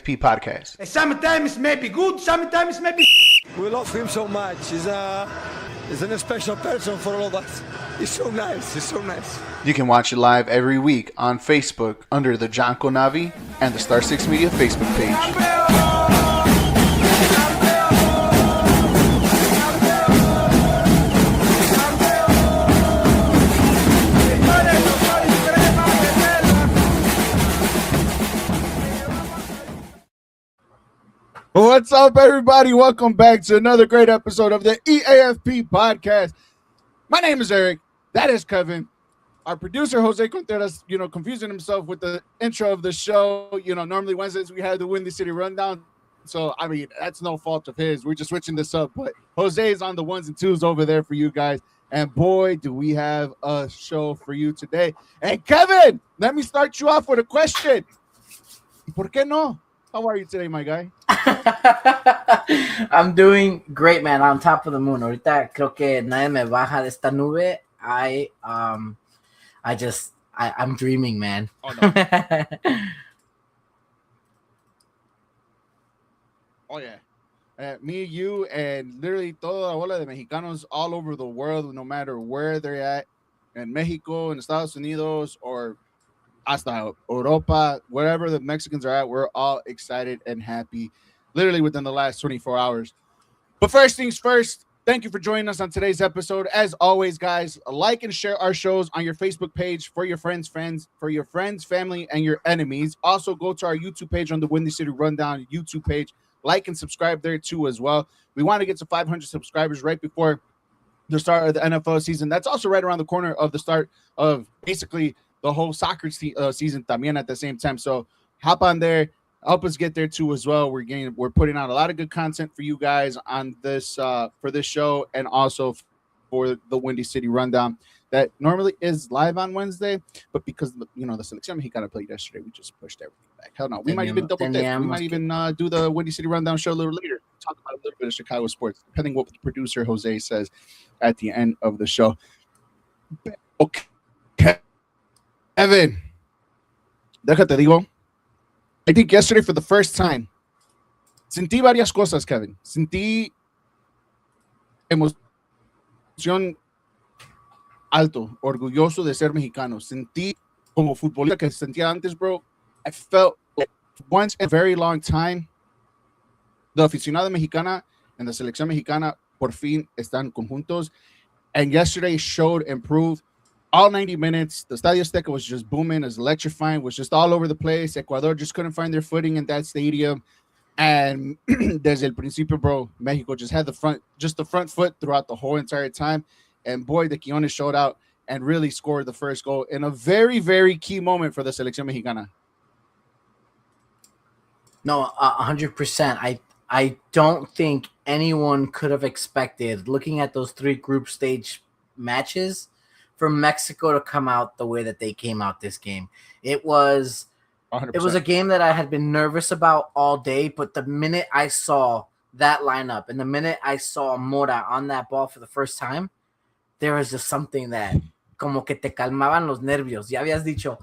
EAFP podcast. Sometimes may be good, sometimes may be. We love him so much. He's a special person for all of us. He's so nice. He's so nice. You can watch it live every week on Facebook under the Jonko Navi and the Star 6 Media Facebook page. What's up, everybody? Welcome back to another great episode of the EAFP podcast. My name is Eric. That is Kevin. Our producer, Jose Contreras, confusing himself with the intro of the show. Normally Wednesdays we have the Windy City Rundown. So, that's no fault of his. We're just switching this up. But Jose is on the ones and twos over there for you guys. And boy, do we have a show for you today. And Kevin, let me start you off with a question. ¿Por qué no? How are you today, my guy? I'm doing great, man. On top of the moon. Ahorita creo que nadie me baja de esta nube. I'm dreaming, man. Oh, no. Oh, yeah. Me, you, and literally toda la bola de mexicanos all over the world, no matter where they're at, in Mexico, in Estados Unidos, or hasta Europa, wherever the Mexicans are at, we're all excited and happy, literally within the last 24 hours. But first things first, thank you for joining us on today's episode. As always, guys, like and share our shows on your Facebook page for your friends, family, and your enemies. Also, go to our YouTube page on the Windy City Rundown YouTube page. Like and subscribe there too as well. We want to get to 500 subscribers right before the start of the NFL season. That's also right around the corner of the start of basically the whole soccer season también at the same time. So hop on there, help us get there too as well. We're putting out a lot of good content for you guys on this for this show, and also for the Windy City Rundown that normally is live on Wednesday, but because the Selección Mexicana played yesterday, we just pushed everything back. Hell no, we might even double dip. We might even do the Windy City Rundown show a little later. Talk about a little bit of Chicago sports, depending what the producer Jose says at the end of the show. Okay. Evan, déjate digo, I think yesterday for the first time, sentí varias cosas, Kevin. Sentí emoción alto, orgulloso de ser mexicano. Sentí como futbolista que sentía antes, bro. I felt like once in a very long time, the aficionada mexicana and the selección mexicana por fin están conjuntos. And yesterday showed and proved all 90 minutes, the Estadio Azteca was just booming, was electrifying, was just all over the place. Ecuador just couldn't find their footing in that stadium. And desde el principio, bro, Mexico just had the front foot throughout the whole entire time. And boy, the Quiñones showed out and really scored the first goal in a very, very key moment for the Selección Mexicana. No, 100%. I don't think anyone could have expected, looking at those three group stage matches, for Mexico to come out the way that they came out this game. It was 100%. It was a game that I had been nervous about all day, but the minute I saw that lineup and the minute I saw Mora on that ball for the first time, there was just something that como que te calmaban los nervios. Ya habías dicho,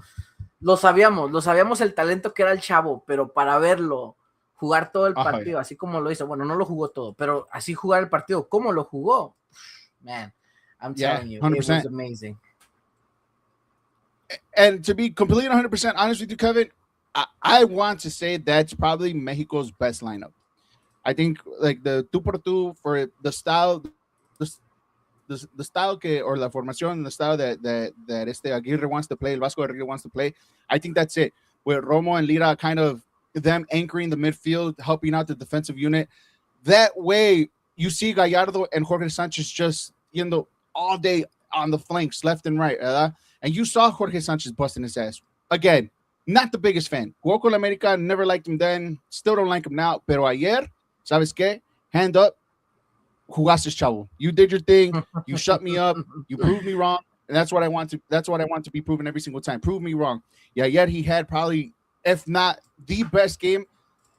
lo sabíamos el talento que era el chavo, pero para verlo jugar todo el partido, así como lo hizo, bueno, no lo jugó todo, pero así jugar el partido, ¿cómo lo jugó? Man, I'm telling you, 100%. It was amazing. And to be completely 100% honest with you, Kevin, I want to say that's probably Mexico's best lineup. I think like the two por two for the style, the style or la formación, the style that este Aguirre wants to play, el Vasco Aguirre wants to play. I think that's it. With Romo and Lira kind of them anchoring the midfield, helping out the defensive unit. That way, you see Gallardo and Jorge Sanchez just all day on the flanks, left and right. And you saw Jorge Sanchez busting his ass. Again, not the biggest fan. Jugó con América, never liked him then, still don't like him now. Pero ayer, ¿sabes qué? Hand up, jugaste, chavo. You did your thing. You shut me up. You proved me wrong. And that's what I want to be proven every single time. Prove me wrong. Yeah, yet he had probably, if not the best game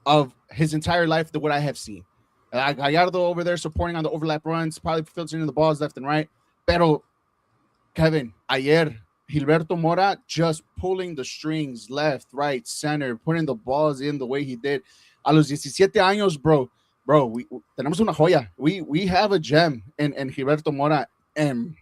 of his entire life that what I have seen. Gallardo over there supporting on the overlap runs, probably filtering the balls left and right. Pero, Kevin, ayer, Gilberto Mora just pulling the strings left, right, center, putting the balls in the way he did. A los 17 años, bro, tenemos una joya. We have a gem in Gilberto Mora, and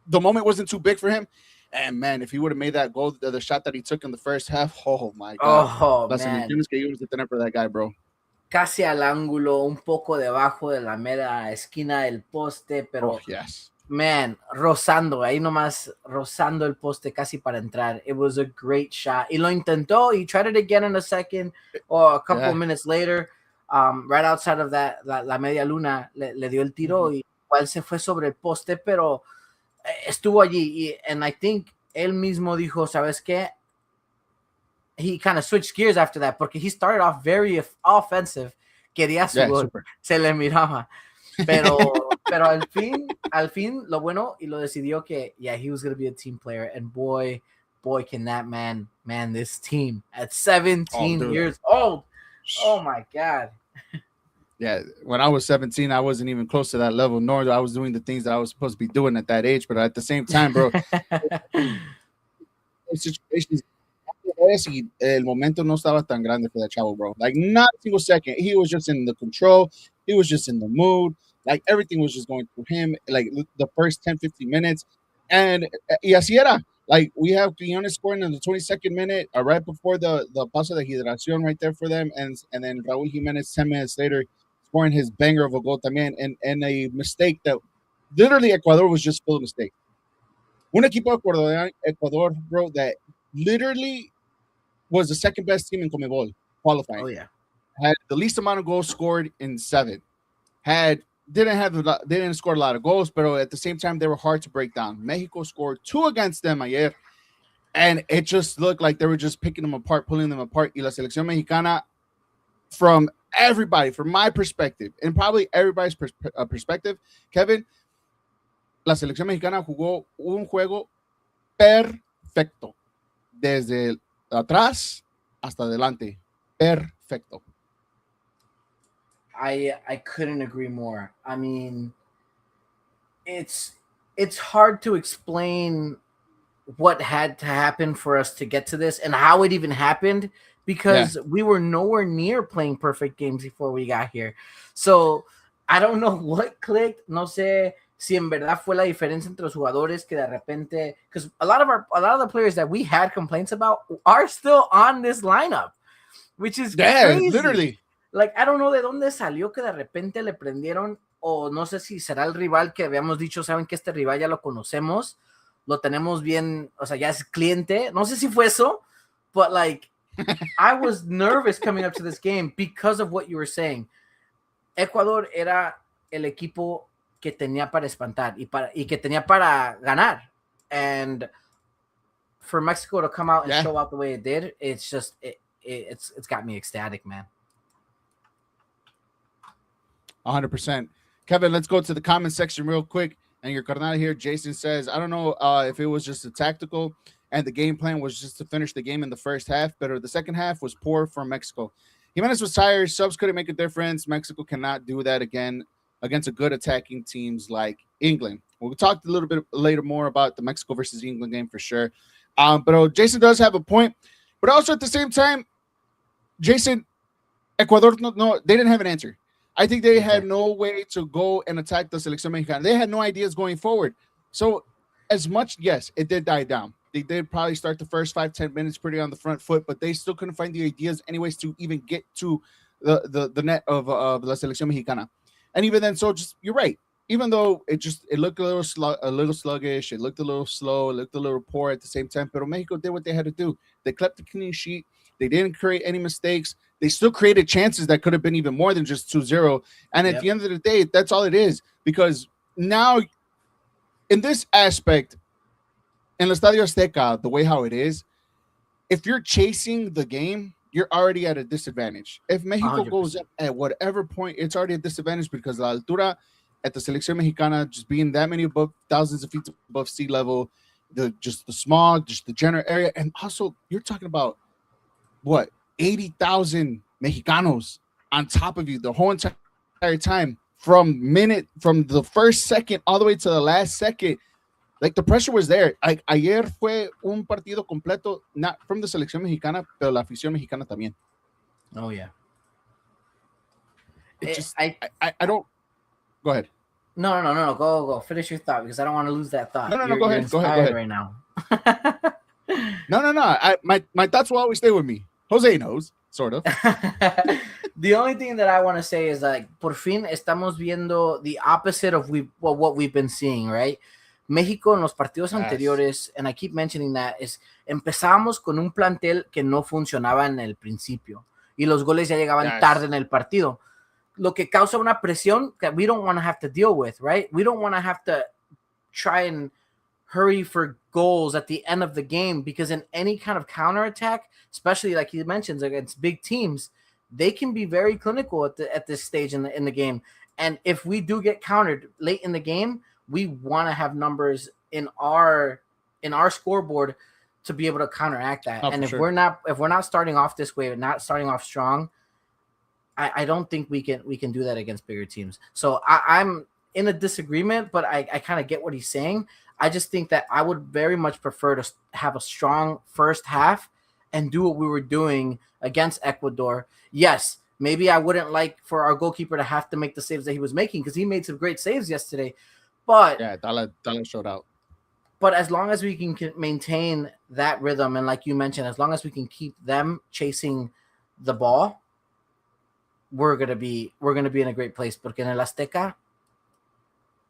the moment wasn't too big for him. And man, if he would have made that goal, the shot that he took in the first half, oh my god, Oh, las man. emociones que íbamos a tener for that guy, bro. Casi al ángulo, un poco debajo de la mera esquina del poste, pero Oh, yes. man, rozando, ahí nomás rozando el poste casi para entrar. It was a great shot. Y lo intentó. He tried it again in a second or a couple of minutes later, right outside of that, la media luna, le dio el tiro y igual se fue sobre el poste, pero estuvo allí. And I think él mismo dijo, ¿sabes qué? He kind of switched gears after that porque he started off very offensive. Quería su gol. Super. Se le miraba. Pero al fin, lo bueno, y lo decidió que, yeah, he was going to be a team player. And boy, can that man, this team at 17 years old. Oh, my God. Yeah, when I was 17, I wasn't even close to that level, nor I was doing the things that I was supposed to be doing at that age. But at the same time, bro, el momento no estaba tan grande for that chavo, bro. Like, not a single second. He was just in the control. He was just in the mood. Like, everything was just going through him, like, the first 10, 15 minutes. And y así era. Like, we have Quiñones scoring in the 22nd minute, right before the paso de hidración right there for them. And then Raúl Jiménez 10 minutes later scoring his banger of a goal también. And a mistake that literally Ecuador was just full of mistakes. Un equipo de Ecuador, bro, that literally was the second best team in Conmebol qualifying. Oh, yeah. Had the least amount of goals scored in 7. They didn't score a lot of goals, but at the same time, they were hard to break down. Mexico scored 2 against them ayer, and it just looked like they were just picking them apart, pulling them apart. Y la selección mexicana, from everybody, from my perspective, and probably everybody's perspective, Kevin, la selección mexicana jugó un juego perfecto. Desde atrás hasta adelante. Perfecto. I couldn't agree more. I mean, it's hard to explain what had to happen for us to get to this and how it even happened because we were nowhere near playing perfect games before we got here. So I don't know what clicked. No sé si en verdad fue la diferencia entre los jugadores que de repente, because a lot of the players that we had complaints about are still on this lineup, which is crazy. Literally. Like, I don't know de dónde salió que de repente le prendieron, o no sé si será el rival que habíamos dicho, saben que este rival ya lo conocemos, lo tenemos bien, o sea, ya es cliente. No sé si fue eso, but like, I was nervous coming up to this game because of what you were saying. Ecuador era el equipo que tenía para espantar y que tenía para ganar. And for Mexico to come out and show out the way it did, it's just, it's got me ecstatic, man. 100%. Kevin, let's go to the comment section real quick. And your carnal here, Jason says, I don't know if it was just a tactical and the game plan was just to finish the game in the first half, but the second half was poor for Mexico. Jimenez was tired. Subs couldn't make a difference. Mexico cannot do that again against a good attacking teams like England. We'll talk a little bit later more about the Mexico versus England game for sure. But Jason does have a point. But also at the same time, Jason, Ecuador, no, they didn't have an answer. I think they had no way to go and attack the Selección Mexicana. They had no ideas going forward. So as much, yes, it did die down. They did probably start the first 5-10 minutes pretty on the front foot, but they still couldn't find the ideas anyways to even get to the net of La Selección Mexicana. And even then, so just you're right. Even though it looked a little sluggish, it looked a little slow, it looked a little poor at the same time. But Mexico did what they had to do. They kept the clean sheet. They didn't create any mistakes. They still created chances that could have been even more than just 2-0. And at the end of the day, that's all it is. Because now, in this aspect, in the Estadio Azteca, the way how it is, if you're chasing the game, you're already at a disadvantage. If Mexico 100%. Goes up at whatever point, it's already a disadvantage because la altura at the Selección Mexicana, just being that many above thousands of feet above sea level, the smog, just the general area. And also, you're talking about, what, 80,000 Mexicanos on top of you the whole entire time from the first second all the way to the last second. like the pressure was there. Ayer fue un partido completo, not from the selección mexicana, pero la afición mexicana también. Oh yeah. It just, I don't. Go ahead. No. Go. Finish your thought because I don't want to lose that thought. No. Go ahead. Go ahead. Right now. No. My thoughts will always stay with me. Jose knows, sort of. The only thing that I want to say is like, por fin estamos viendo the opposite of what we've been seeing, right? México en los partidos anteriores, and I keep mentioning that, es empezábamos con un plantel que no funcionaba en el principio y los goles ya llegaban tarde en el partido. Lo que causa una presión that we don't want to have to deal with, right? We don't want to have to try and hurry for goals at the end of the game because in any kind of counterattack, especially like you mentioned against big teams, they can be very clinical at this stage in the game. And if we do get countered late in the game, we want to have numbers in our scoreboard to be able to counteract that. And if we're not starting off this way, not starting off strong, I don't think we can do that against bigger teams. So I'm in a disagreement, but I kind of get what he's saying. I just think that I would very much prefer to have a strong first half and do what we were doing against Ecuador. Yes, maybe I wouldn't like for our goalkeeper to have to make the saves that he was making because he made some great saves yesterday. But yeah, Dala showed out. But as long as we can maintain that rhythm, and like you mentioned, as long as we can keep them chasing the ball, we're gonna be in a great place. Porque en el Azteca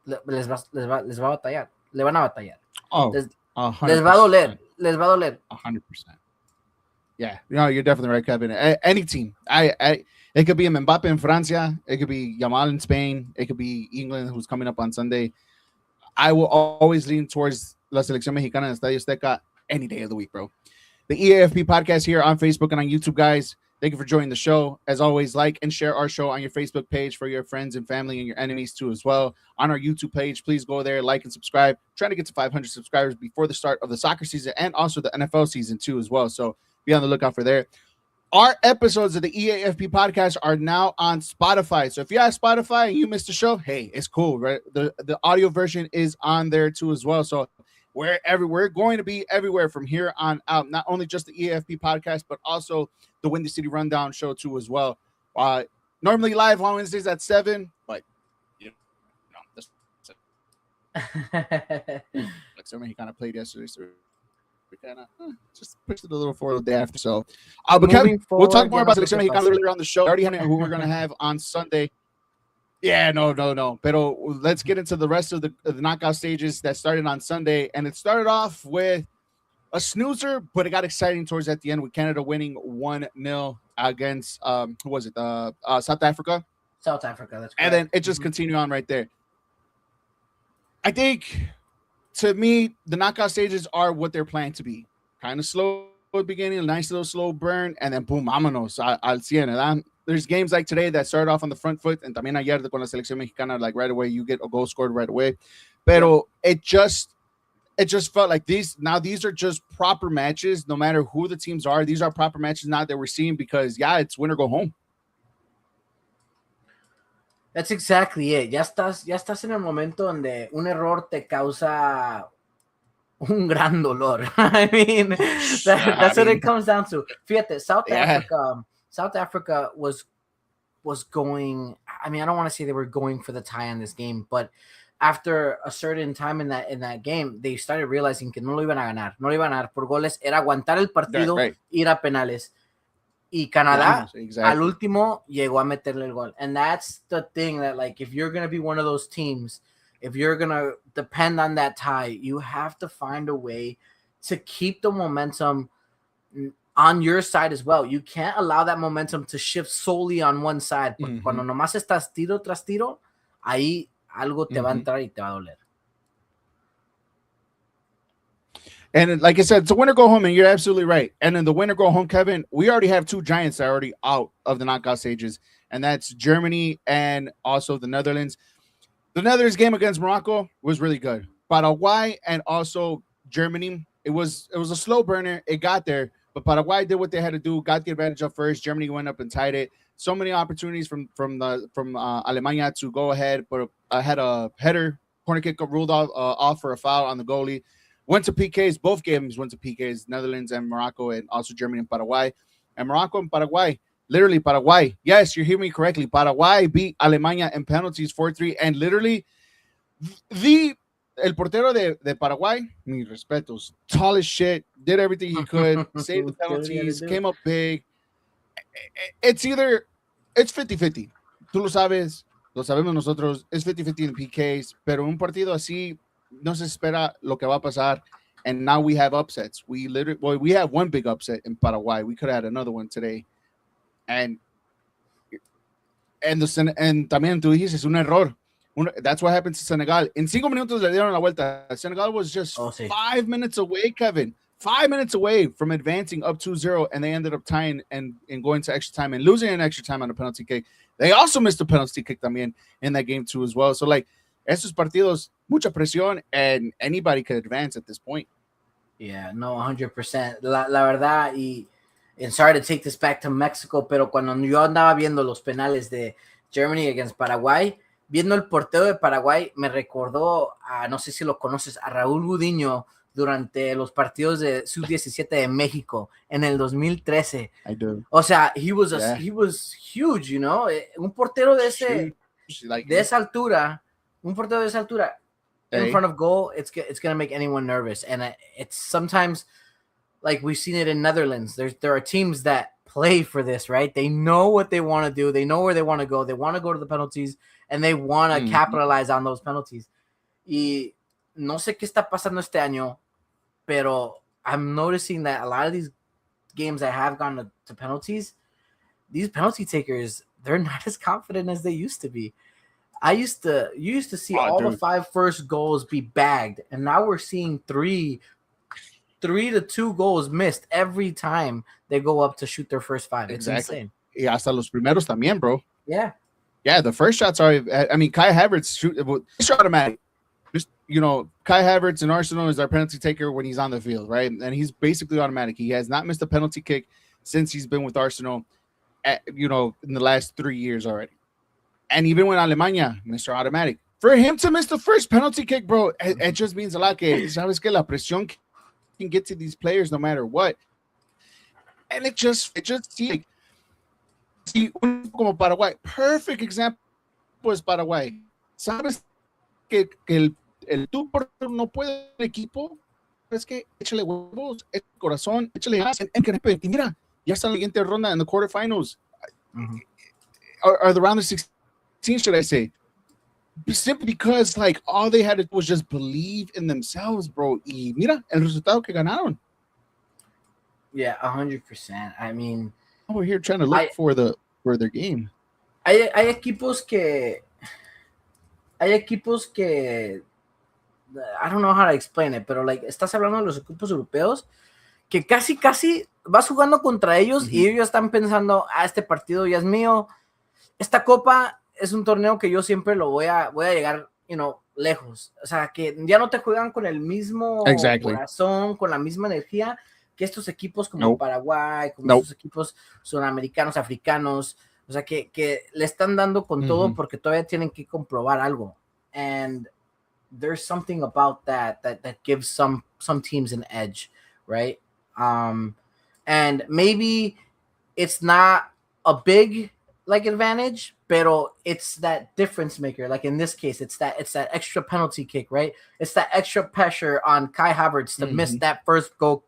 les va a batallar, le van a batallar. Oh, les va a doler. 100%. Yeah, you're definitely right, Kevin. Any team, it could be Mbappe in Francia, it could be Yamal in Spain, it could be England, who's coming up on Sunday. I will always lean towards La Selección Mexicana en Estadio Azteca any day of the week, bro. The EAFP podcast here on Facebook and on YouTube, guys. Thank you for joining the show. As always, like and share our show on your Facebook page for your friends and family and your enemies too as well. On our YouTube page, please go there, like and subscribe. Trying to get to 500 subscribers before the start of the soccer season and also the NFL season too as well. So be on the lookout for there. Our episodes of the EAFP podcast are now on Spotify. So if you have Spotify and you missed the show, hey, it's cool, right? The audio version is on there too as well. So we're going to be everywhere from here on out. Not only just the EAFP podcast, but also the Windy City Rundown show too as well. Normally live on Wednesdays at 7, but like so many kind of played yesterday, so we kind of just pushed it a little forward the day after. So, but Kevin, we'll talk more about the Selección Mexicana later on the show. Already who we're going to have on Sunday. Yeah, no. But let's get into the rest of the knockout stages that started on Sunday, and it started off with a snoozer, but it got exciting towards at the end with Canada winning 1-0 against who was it? South Africa. South Africa. That's correct. And then it just continued on right there. I think, to me, the knockout stages are what they're planned to be. Kind of slow at the beginning, a nice little slow burn, and then boom, vámonos al cien. There's games like today that start off on the front foot, and también ayer con la Selección Mexicana, like right away, you get a goal scored right away. Pero it just felt like these are just proper matches, no matter who the teams are. These are proper matches now that we're seeing because, it's win or go home. That's exactly it. Ya estás en el momento donde un error te causa un gran dolor. I mean, that's what it comes down to. Fíjate, South Africa was going. I mean, I don't want to say they were going for the tie in this game, but after a certain time in that game, they started realizing que no lo iban a ganar por goles. Era aguantar el partido, ir a penales. Y Canadá, al último, llegó a meterle el gol. And that's the thing that, like, if you're going to be one of those teams, if you're going to depend on that tie, you have to find a way to keep the momentum on your side as well. You can't allow that momentum to shift solely on one side. Porque cuando nomás estás tiro tras tiro, ahí algo te va a entrar y te va a doler. And like I said, it's a winner go home, and you're absolutely right. And in the winner go home, Kevin, we already have two giants that are already out of the knockout stages, and that's Germany and also the Netherlands. The Netherlands game against Morocco was really good. Paraguay and also Germany, it was a slow burner. It got there, but Paraguay did what they had to do, got the advantage up first. Germany went up and tied it. So many opportunities from Alemania to go ahead, but had a header Corner kick got ruled off for a foul on the goalie. Went to PKs. Both games went to PKs. Netherlands and Morocco, and also Germany and Paraguay. And Morocco and Paraguay, literally Paraguay. Yes, you hear me correctly. Paraguay beat Alemania in penalties 4-3. And literally, el portero de Paraguay, mis respetos, tall as shit, did everything he could, saved the penalties, came up big. It's 50-50. Tú lo sabes, lo sabemos nosotros, es 50-50 en PKs, pero un partido así no se espera lo que va a pasar. And now we have upsets. We have one big upset in Paraguay. We could have had another one today. And también tú dices, es un error. That's what happened to Senegal. In 5 minutos le dieron la vuelta. Senegal was just 5 minutes away, Kevin. 5 minutes away from advancing up 2-0, and they ended up tying and going to extra time and losing an extra time on a penalty kick. They also missed a penalty kick también in that game too as well. So, like, estos partidos, mucha presión, and anybody could advance at this point. Yeah, no, 100%. La verdad, and sorry to take this back to Mexico, pero cuando yo andaba viendo los penales de Germany against Paraguay, viendo el portero de Paraguay, me recordó no sé si lo conoces, a Raúl Gudiño durante los partidos de Sub-17 de México en el 2013. I do. O sea, he was huge, you know? Un portero de esa altura, in front of goal, it's going to make anyone nervous. And it's sometimes, like we've seen it in Netherlands, there are teams that play for this, right? They know what they want to do. They know where they want to go. They want to go to the penalties, and they want to capitalize on those penalties. Y no sé qué está pasando este año, pero I'm noticing that a lot of these games that have gone to penalties, these penalty takers, they're not as confident as they used to be. You used to see the 5 first goals be bagged, and now we're seeing 3 to 2 goals missed every time they go up to shoot their first 5. It's insane. Y hasta los primeros también, bro. Yeah. Yeah, the first shots are. I mean, Kai Havertz it's automatic. Just, you know, Kai Havertz in Arsenal is our penalty taker when he's on the field, right? And he's basically automatic. He has not missed a penalty kick since he's been with Arsenal, in the last 3 years already. And even when Alemania, Mr. Automatic. For him to miss the first penalty kick, bro, it just means a lot. Sabes que la presión can get to these players no matter what. And it just seems like, como Paraguay, perfect example es Paraguay. Sabes que tú no puede el equipo, es que échale huevos, échale corazón, échale ganas, y mira, ya está en la siguiente ronda in the quarterfinals, or the round of 16, should I say, simply because, like, all they had to do was just believe in themselves, bro, y mira, el resultado que ganaron. Yeah, 100%. I mean, we're here trying to look for their game. Hay equipos que I don't know how to explain it, pero like estás hablando de los equipos europeos que casi vas jugando contra ellos y ellos están pensando, este partido ya es mío. Esta copa es un torneo que yo siempre lo voy a llegar, lejos. O sea, que ya no te juegan con el mismo corazón, con la misma energía que estos equipos como Paraguay, como estos equipos sudamericanos, africanos. O sea, que le están dando con todo porque todavía tienen que comprobar algo. And there's something about that gives some teams an edge, right? And maybe it's not a big advantage, pero it's that difference maker. Like in this case, it's that extra penalty kick, right? It's that extra pressure on Kai Havertz to miss that first goal,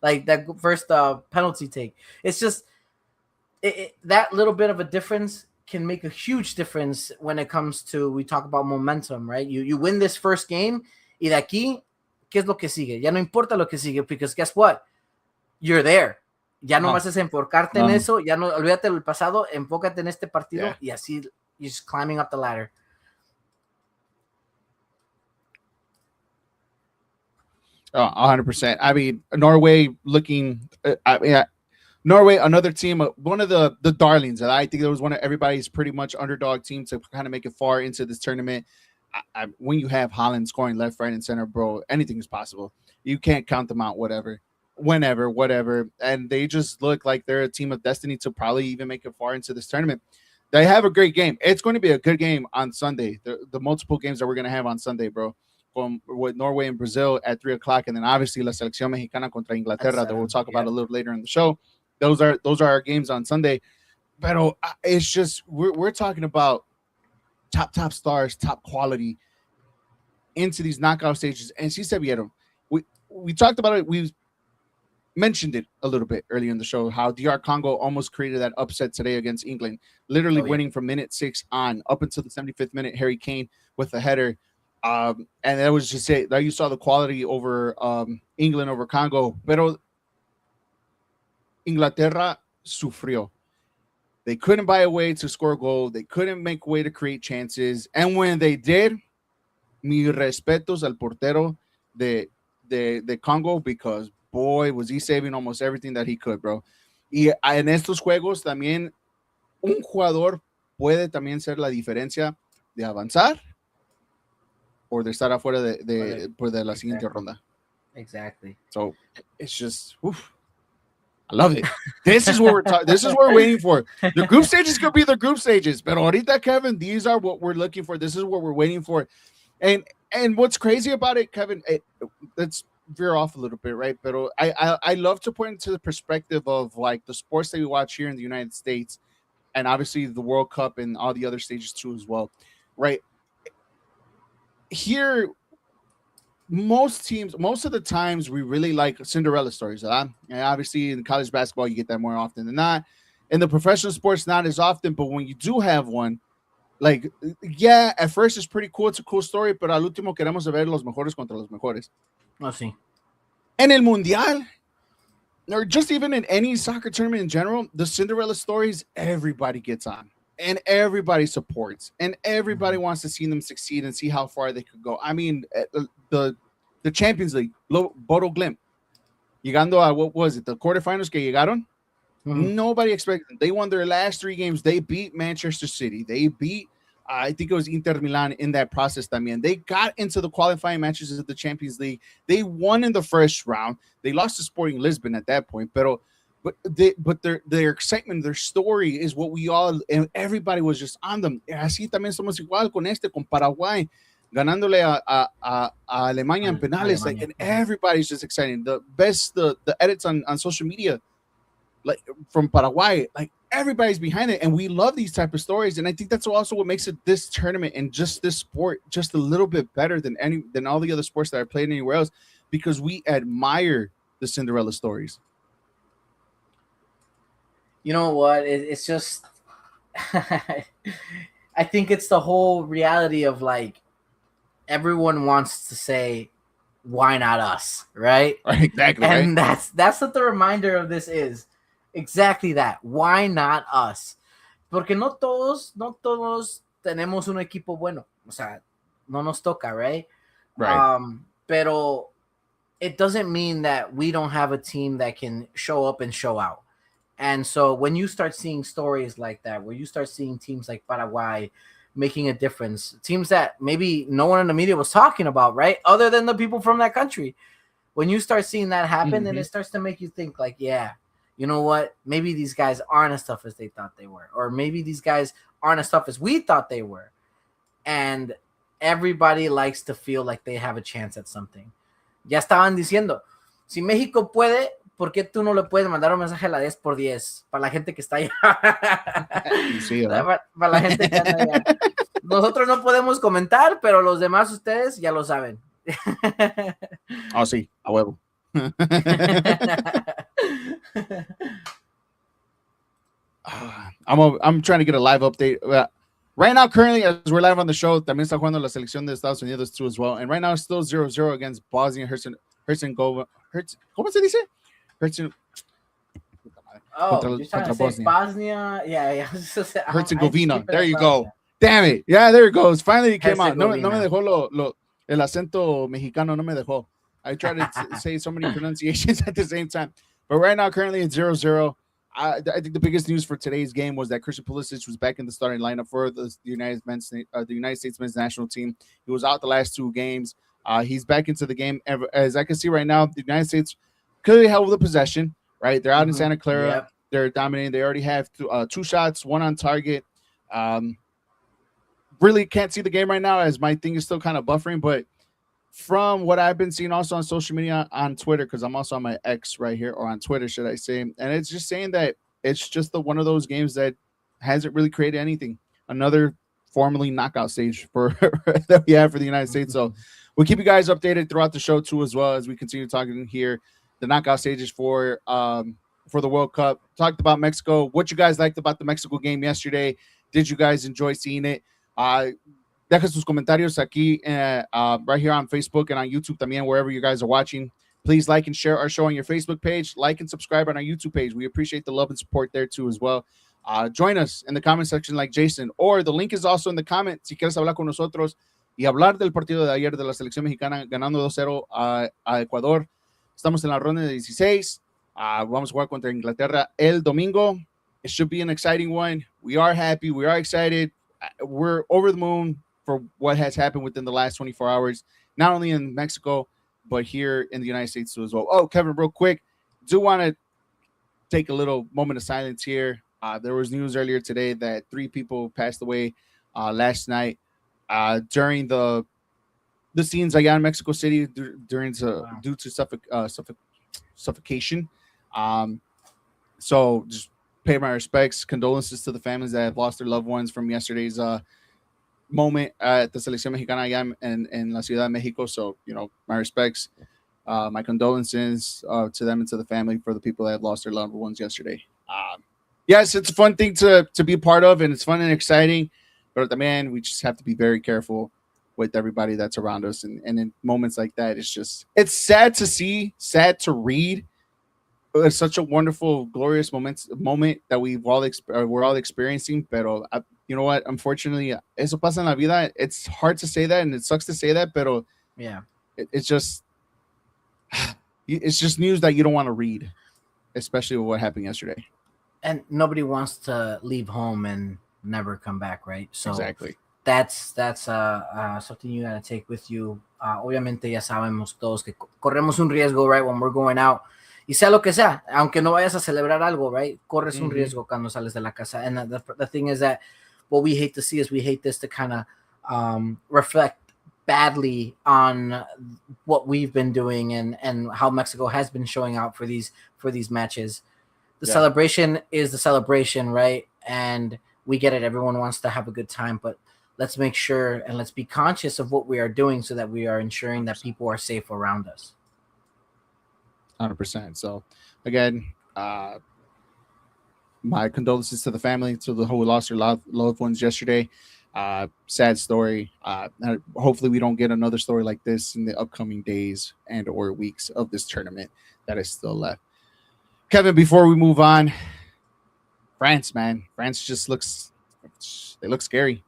like that first penalty take. It's just that little bit of a difference can make a huge difference when it comes to, we talk about momentum, right? You win this first game, y de aquí, ¿qué es lo que sigue? Ya no importa lo que sigue, because guess what? You're there. Ya no vas a enfocarte en eso, ya no, olvídate del pasado, enfócate en este partido, y así, you're just climbing up the ladder. Oh, 100%. I mean, Norway looking, Norway, another team, one of the darlings. And I think there was one of everybody's pretty much underdog team to kind of make it far into this tournament. When you have Holland scoring left, right, and center, bro, anything is possible. You can't count them out, whatever. And they just look like they're a team of destiny to probably even make it far into this tournament. they have a great game. It's going to be a good game on Sunday. The multiple games that we're going to have on Sunday, bro. With Norway and Brazil at 3:00, and then obviously La Selección Mexicana contra Inglaterra that we'll talk about a little later in the show. Those are our games on Sunday. But it's just we're talking about top stars, top quality into these knockout stages. And si se vieron. We talked about it. We mentioned it a little bit earlier in the show how DR Congo almost created that upset today against England, literally winning from minute 6 on up until the 75th minute. Harry Kane with a header, and that was just it. There you saw the quality over England over Congo, pero Inglaterra sufrió. They couldn't buy a way to score a goal. They couldn't make a way to create chances, and when they did, mi respetos al portero de Congo, because boy, was he saving almost everything that he could, bro. Y en estos juegos también un jugador puede también ser la diferencia de avanzar o de estar afuera de la siguiente ronda. Exactly. So it's just, I love it. This is what we're talking. This is what we're waiting for. The group stages could be the group stages, but ahorita, Kevin, these are what we're looking for. This is what we're waiting for. And what's crazy about it, Kevin, let's veer off a little bit, right? But I love to point into the perspective of like the sports that we watch here in the United States, and obviously the World Cup and all the other stages too as well, right? Here, most of the times we really like Cinderella stories. And obviously in college basketball, you get that more often than not. In the professional sports, not as often, but when you do have one, like, yeah, at first it's pretty cool. It's a cool story, pero al último queremos ver los mejores contra los mejores. Oh, sí. En el Mundial, or just even in any soccer tournament in general, the Cinderella stories, everybody gets on and everybody supports and everybody wants to see them succeed and see how far they could go. I mean, the Champions League, Bodo Glimt, llegando a, what was it, the quarterfinals que llegaron? Nobody expected them. They won their last 3 games. They beat Manchester City. They beat, I think it was Inter Milan in that process también. They got into the qualifying matches of the Champions League. They won in the first round. They lost to Sporting Lisbon at that point. But their excitement, their story is what we all, and everybody was just on them. Así también somos igual con Paraguay, ganándole a Alemania en penales. Like, and everybody's just excited. The edits on social media, like from Paraguay, like everybody's behind it, and we love these type of stories. And I think that's also what makes it this tournament and just this sport just a little bit better than all the other sports that are played anywhere else, because we admire the Cinderella stories. You know what? It's just, I think it's the whole reality of like everyone wants to say, why not us, right? Exactly. And right? that's what the reminder of this is. Exactly that. Why not us? Porque no todos tenemos un equipo bueno. O sea, no nos toca, right? Right. Pero it doesn't mean that we don't have a team that can show up and show out. And so when you start seeing stories like that, where you start seeing teams like Paraguay making a difference, teams that maybe no one in the media was talking about, right? Other than the people from that country. When you start seeing that happen, then it starts to make you think like, yeah, you know what? Maybe these guys aren't as tough as they thought they were. Or maybe these guys aren't as tough as we thought they were. And everybody likes to feel like they have a chance at something. Ya estaban diciendo, si México puede, ¿por qué tú no le puedes mandar un mensaje a la 10x10? Para la gente que está allá. Sí, para la gente que anda allá. Nosotros no podemos comentar, pero los demás ustedes ya lo saben. Oh, sí, a huevo. I'm trying to get a live update. Right now, currently, as we're live on the show, también está jugando la selección de Estados Unidos too as well. And right now, it's still 0-0 against Bosnia Herzegovina. ¿Cómo se dice? You're trying to say Bosnia? Yeah. Herzegovina. There you go. Damn it. Yeah, there it goes. Finally, it came out. No me dejó el acento mexicano, no me dejó. I tried to say so many pronunciations at the same time. But right now, currently, it's 0-0. I think the biggest news for today's game was that Christian Pulisic was back in the starting lineup for the United States men's national team. He was out the last 2 games. He's back into the game. As I can see right now, the United States clearly held the possession, right? They're out in Santa Clara. Yep. They're dominating. They already have 2 shots, 1 on target. Really can't see the game right now as my thing is still kind of buffering, but from what I've been seeing also on social media on Twitter, because I'm also on my X right here, or on Twitter, should I say, and it's just saying that it's just one of those games that hasn't really created anything. Another formerly knockout stage for that we have for the United States. So we'll keep you guys updated throughout the show too, as well as we continue talking here the knockout stages for the World Cup. Talked about Mexico. What you guys liked about the Mexico game yesterday? Did you guys enjoy seeing it? Deja sus comentarios aquí right here on Facebook and on YouTube también, wherever you guys are watching. Please like and share our show on your Facebook page. Like and subscribe on our YouTube page. We appreciate the love and support there too as well. Join us in the comment section like Jason, or the link is also in the comment si quieres hablar con nosotros y hablar del partido de ayer de la selección mexicana ganando 2-0 a Ecuador. Estamos en la ronda de 16. Vamos a jugar contra Inglaterra el domingo. It should be an exciting one. We are happy. We are excited. We're over the moon for what has happened within the last 24 hours, not only in Mexico, but here in the United States too as well. Oh, Kevin, real quick, do want to take a little moment of silence here. There was news earlier today that 3 people passed away last night during the scenes allá in Mexico City due to suffocation. So just pay my respects, condolences to the families that have lost their loved ones from yesterday's moment at the Selección Mexicana allá in La Ciudad de Mexico. So, my respects, my condolences to them and to the family for the people that have lost their loved ones yesterday. Yes, it's a fun thing to be a part of, and it's fun and exciting. But man, we just have to be very careful with everybody that's around us. And in moments like that, it's sad to see, sad to read. It's such a wonderful, glorious moment that we're all experiencing. Pero you know what? Unfortunately, eso pasa en la vida. It's hard to say that, and it sucks to say that. Pero yeah, it's just news that you don't want to read, especially with what happened yesterday. And nobody wants to leave home and never come back, right? So exactly. That's something you gotta take with you. Obviamente ya sabemos todos que corremos un riesgo, right, when we're going out. Y sea lo que sea, aunque no vayas a celebrar algo, right? Corres un riesgo cuando sales de la casa. And the thing is that what we hate to see is we hate this to kind of reflect badly on what we've been doing and how Mexico has been showing out for these matches. The celebration is the celebration, right? And we get it. Everyone wants to have a good time, but let's make sure and let's be conscious of what we are doing so that we are ensuring that people are safe around us. 100%. So, again, my condolences to the family, to the who lost their loved ones yesterday. Sad story. Hopefully, we don't get another story like this in the upcoming days and or weeks of this tournament that is still left. Kevin, before we move on, France just they look scary.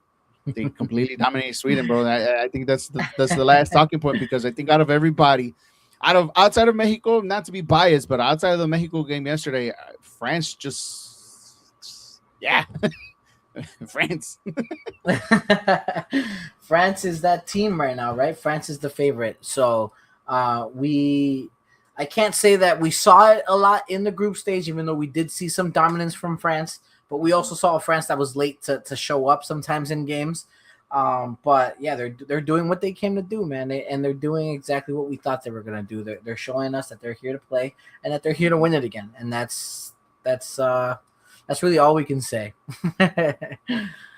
They completely dominated Sweden, bro. I think that's the last talking point, because I think out of everybody, outside of Mexico, not to be biased, but outside of the Mexico game yesterday, France France. France is that team right now, right? France is the favorite. So I can't say that we saw it a lot in the group stage, even though we did see some dominance from France, but we also saw a France that was late to show up sometimes in games. But yeah, they're doing what they came to do, man. And they're doing exactly what we thought they were going to do. They're showing us that they're here to play and that they're here to win it again. And that's really all we can say.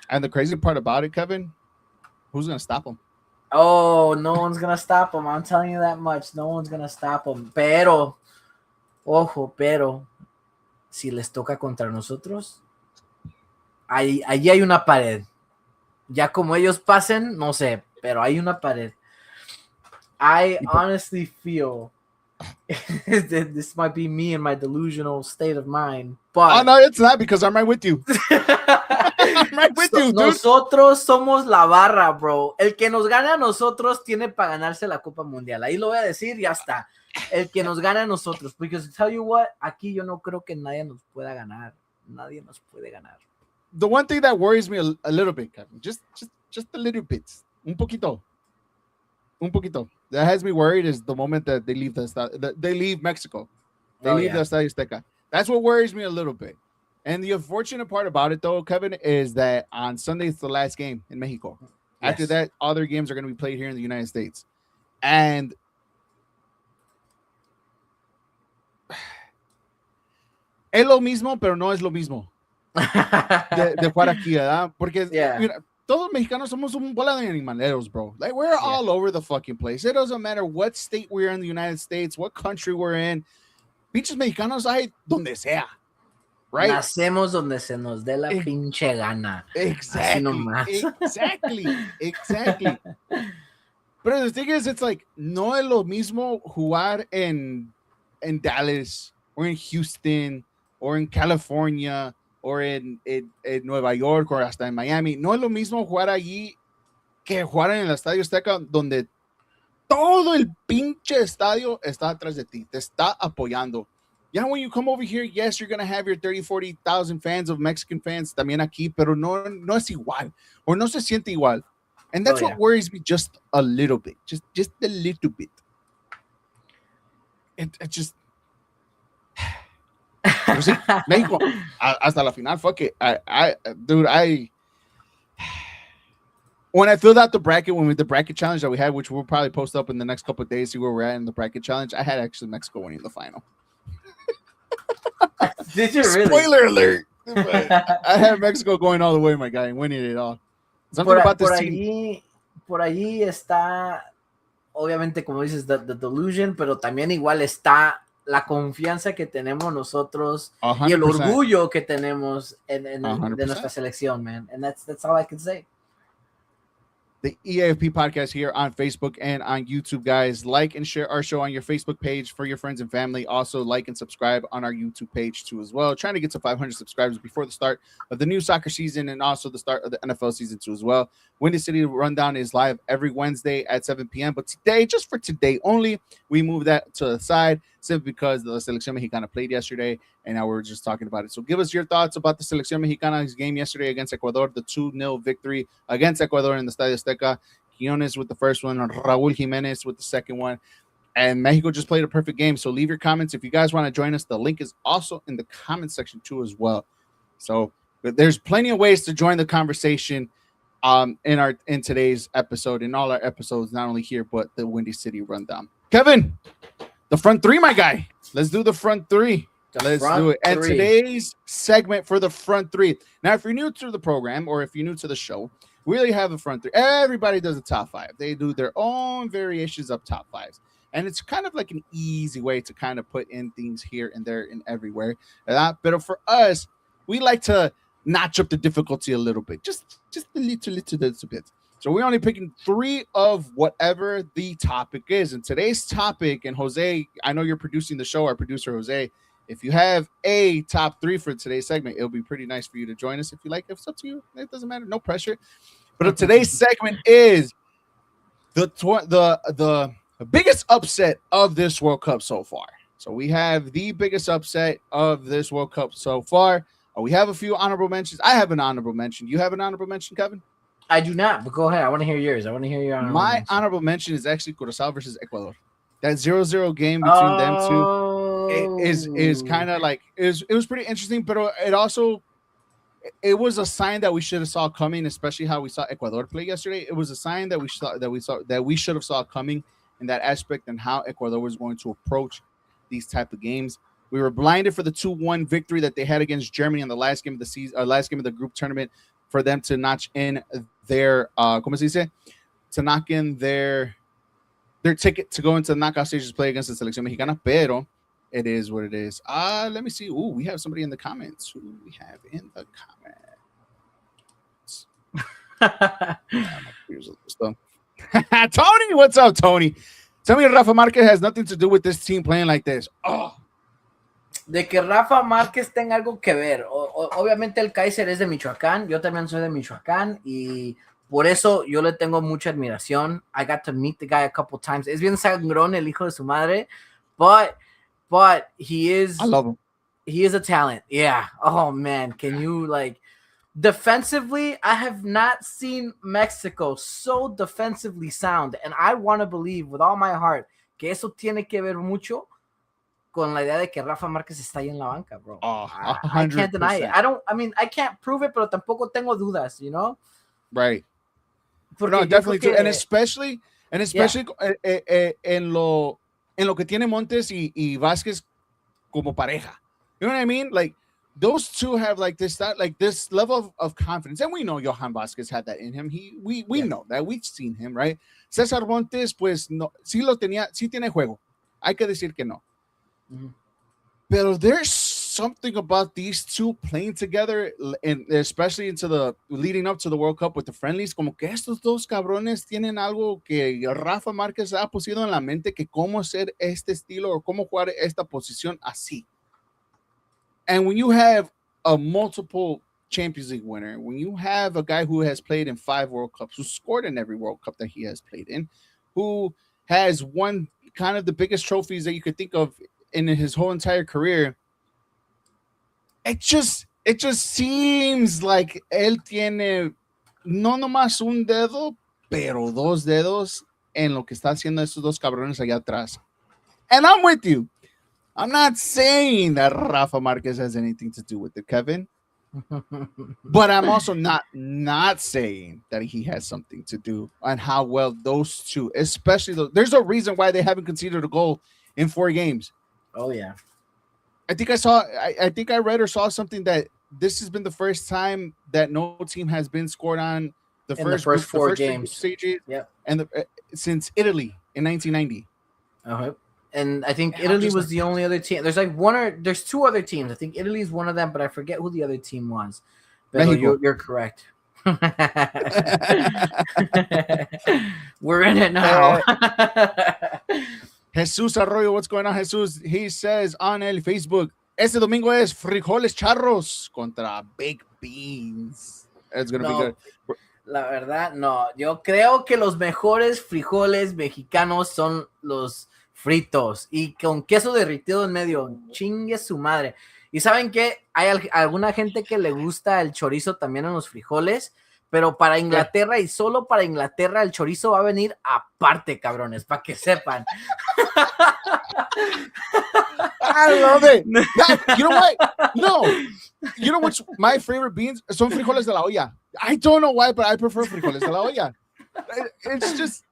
And the crazy part about it, Kevin, who's going to stop them? Oh, no one's going to stop them. I'm telling you that much. No one's going to stop them. Pero, si les toca contra nosotros, allí hay una pared. Ya como ellos pasen, no sé, pero hay una pared. I honestly feel that this might be me in my delusional state of mind, but... Oh, no, it's not, because I'm right with you. I'm right with you, dude. Nosotros somos la barra, bro. El que nos gana a nosotros tiene para ganarse la Copa Mundial. Ahí lo voy a decir y ya está. El que nos gana a nosotros. Because tell you what, aquí yo no creo que nadie nos pueda ganar. Nadie nos puede ganar. The one thing that worries me a little bit, Kevin, just a little bit, un poquito, that has me worried is the moment that they leave Mexico, they leave the Estadio Azteca. That's what worries me a little bit. And the unfortunate part about it, though, Kevin, is that on Sunday it's the last game in Mexico. After that, all their games are going to be played here in the United States. And es lo mismo, pero no es lo mismo de jugar aquí, ¿verdad? Porque mira, todos mexicanos somos un bola de animaleros, bro. Like, we're all over the fucking place. It doesn't matter what state we're in the United States, what country we're in. Pinches mexicanos hay donde sea. Right? Nacemos donde se nos dé la pinche gana. Exactly. But the thing is, it's like, no es lo mismo jugar in Dallas or in Houston or in California or in Nueva York or hasta en Miami. No es lo mismo jugar allí que jugar en el Estadio Azteca, donde todo el pinche estadio está atrás de ti, te está apoyando. Yeah, when you come over here, yes, you're going to have your 30, 40,000 fans of Mexican fans también aquí, pero no es igual, or no se siente igual. And that's what worries me just a little bit, just a little bit. It just... México, hasta la final, fuck it. When I filled out the bracket, when we did the bracket challenge that we had, which we'll probably post up in the next couple of days, see where we're at in the bracket challenge, I had actually Mexico winning the final. Did you really? Spoiler alert. I had Mexico going all the way, my guy, and winning it all. Something about this team. Por allí está, obviamente, como dices, the delusion, pero también igual está la confianza que tenemos nosotros 100%. Y el orgullo que tenemos de nuestra selección, man. And that's all I can say. The EAFP podcast here on Facebook and on YouTube, guys. Like and share our show on your Facebook page for your friends and family. Also, like and subscribe on our YouTube page too as well. Trying to get to 500 subscribers before the start of the new soccer season and also the start of the NFL season too as well. Windy City Rundown is live every Wednesday at 7 p.m. But today, just for today only, we moved that to the side simply because the Selección Mexicana played yesterday, and now we're just talking about it. So give us your thoughts about the Selección Mexicana's game yesterday against Ecuador, the 2-0 victory against Ecuador in the Estadio Azteca. Quiñones with the first one, Raúl Jiménez with the second one, and Mexico just played a perfect game. So leave your comments if you guys want to join us. The link is also in the comment section too as well. So there's plenty of ways to join the conversation in today's episode, in all our episodes, not only here but the Windy City Rundown. Kevin, the front three, my guy. Let's do the front three. Let's do it. And today's segment for the front three. Now, if you're new to the program or if you're new to the show, we really have a front three. Everybody does a top five. They do their own variations of top fives. And it's kind of like an easy way to kind of put in things here and there and everywhere. But for us, we like to notch up the difficulty a little bit. Just a little bit. So we're only picking three of whatever the topic is. And today's topic, and Jose, I know you're producing the show, our producer, Jose. If you have a top three for today's segment, it'll be pretty nice for you to join us if you like. If it's up to you, it doesn't matter. No pressure. But today's segment is the biggest upset of this World Cup so far. So we have the biggest upset of this World Cup so far. We have a few honorable mentions. I have an honorable mention. You have an honorable mention, Kevin? I do not, but go ahead. I want to hear yours. I want to hear your honorable mention. Honorable mention is actually Curaçao versus Ecuador. That 0-0 game between them two is kind of like it was pretty interesting, but it was a sign that we should have saw coming, especially how we saw Ecuador play yesterday. It was a sign that we should have saw coming in that aspect and how Ecuador was going to approach these type of games. We were blinded for the 2-1 victory that they had against Germany in the last game of the season, last game of the group tournament, for them to notch in their to knock in their ticket to go into the knockout stages, play against the Selección Mexicana. Pero it is what it is. Let me see. Ooh, we have somebody in the comments. Who do we have in the comments? Tony, what's up, Tony? Tell me Rafa Marquez has nothing to do with this team playing like this. De que Rafa Márquez tenga algo que ver. Obviamente el Kaiser es de Michoacán. Yo también soy de Michoacán y por eso yo le tengo mucha admiración. I got to meet the guy a couple times. Es bien sangrón el hijo de su madre, but he is. I love him. He is a talent. Yeah. Oh man, can you defensively? I have not seen Mexico so defensively sound, and I want to believe with all my heart que eso tiene que ver mucho con la idea de que Rafa Márquez está ahí en la banca, bro. Oh, I can't deny it. I can't prove it, pero tampoco tengo dudas, you know? Right. Porque No, yo definitely creo true. que- And especially en lo que tiene Montes y Vázquez como pareja. You know what I mean? Like those two have like this level of confidence. And we know Johan Vázquez had that in him. We know that. We've seen him, right? César Montes, pues no, sí tiene juego. Hay que decir que no. Mhm. Pero there's something about these two playing together, and especially into the leading up to the World Cup with the friendlies, como que estos dos cabrones tienen algo que Rafa Márquez ha puesto en la mente, que cómo hacer este estilo o cómo jugar esta posición así. And when you have a multiple Champions League winner, when you have a guy who has played in 5 World Cups, who scored in every World Cup that he has played in, who has won kind of the biggest trophies that you could think of in his whole entire career, it just seems like él tiene no nomás un dedo, pero dos dedos en lo que está haciendo esos dos cabrones allá atrás. And I'm with you. I'm not saying that Rafa Márquez has anything to do with it, Kevin. But I'm also not saying that he has something to do on how well those two, especially there's a reason why they haven't conceded a goal in 4 games. Oh, yeah. I think I read or saw something that this has been the first time that no team has been scored on the first 4 games stages, Yep. and since Italy in 1990. Uh-huh. And I think And I'm Italy just was like- the only other team. There's 2 other teams. I think Italy is one of them, but I forget who the other team was. But Mexico. you're correct. We're in it now. Jesus Arroyo, what's going on, Jesus? He says on el Facebook, este domingo es frijoles charros contra baked beans. It's going to be No. good. La verdad, no. Yo creo que los mejores frijoles mexicanos son los fritos y con queso derretido en medio. Chingue su madre. Y saben que hay alguna gente que le gusta el chorizo también en los frijoles, pero para Inglaterra y solo para Inglaterra el chorizo va a venir aparte, cabrones, para que sepan. I love it. You know what? No. You know what's my favorite beans? Son frijoles de la olla. I don't know why, but I prefer frijoles de la olla. It's just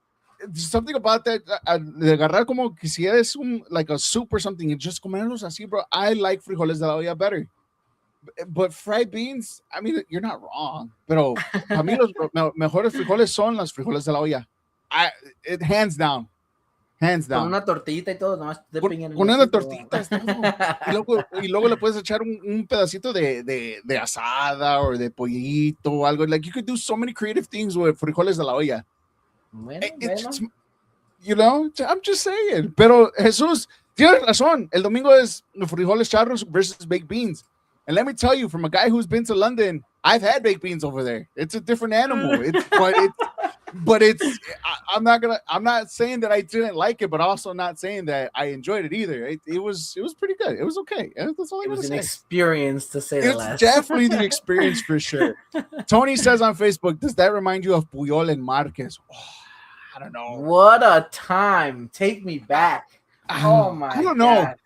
something about that. De agarrar como que si es like a soup or something and just comerlos así, bro. I like frijoles de la olla better. But fried beans, I mean, you're not wrong. Pero para mí los mejores frijoles son los frijoles de la olla. Hands down. Hands down. Con una tortillita y todo, nomás te Con piñan en una el tortita y luego le puedes echar un pedacito de asada o de pollito o algo. Like you could do so many creative things with frijoles de la olla. Bueno, It's bueno. just, you know, I'm just saying. Pero Jesús, tienes razón. El domingo es frijoles charros versus baked beans. And let me tell you, from a guy who's been to London, I've had baked beans over there. It's a different animal. I'm not saying that I didn't like it, but also not saying that I enjoyed it either. It was pretty good. It was okay. That's all I It gotta was an say. experience, to say the It's last. definitely the experience for sure. Tony says on Facebook, does that remind you of Puyol and Marquez? Oh, I don't know. What a time. Take me back. Oh, my I don't know. God.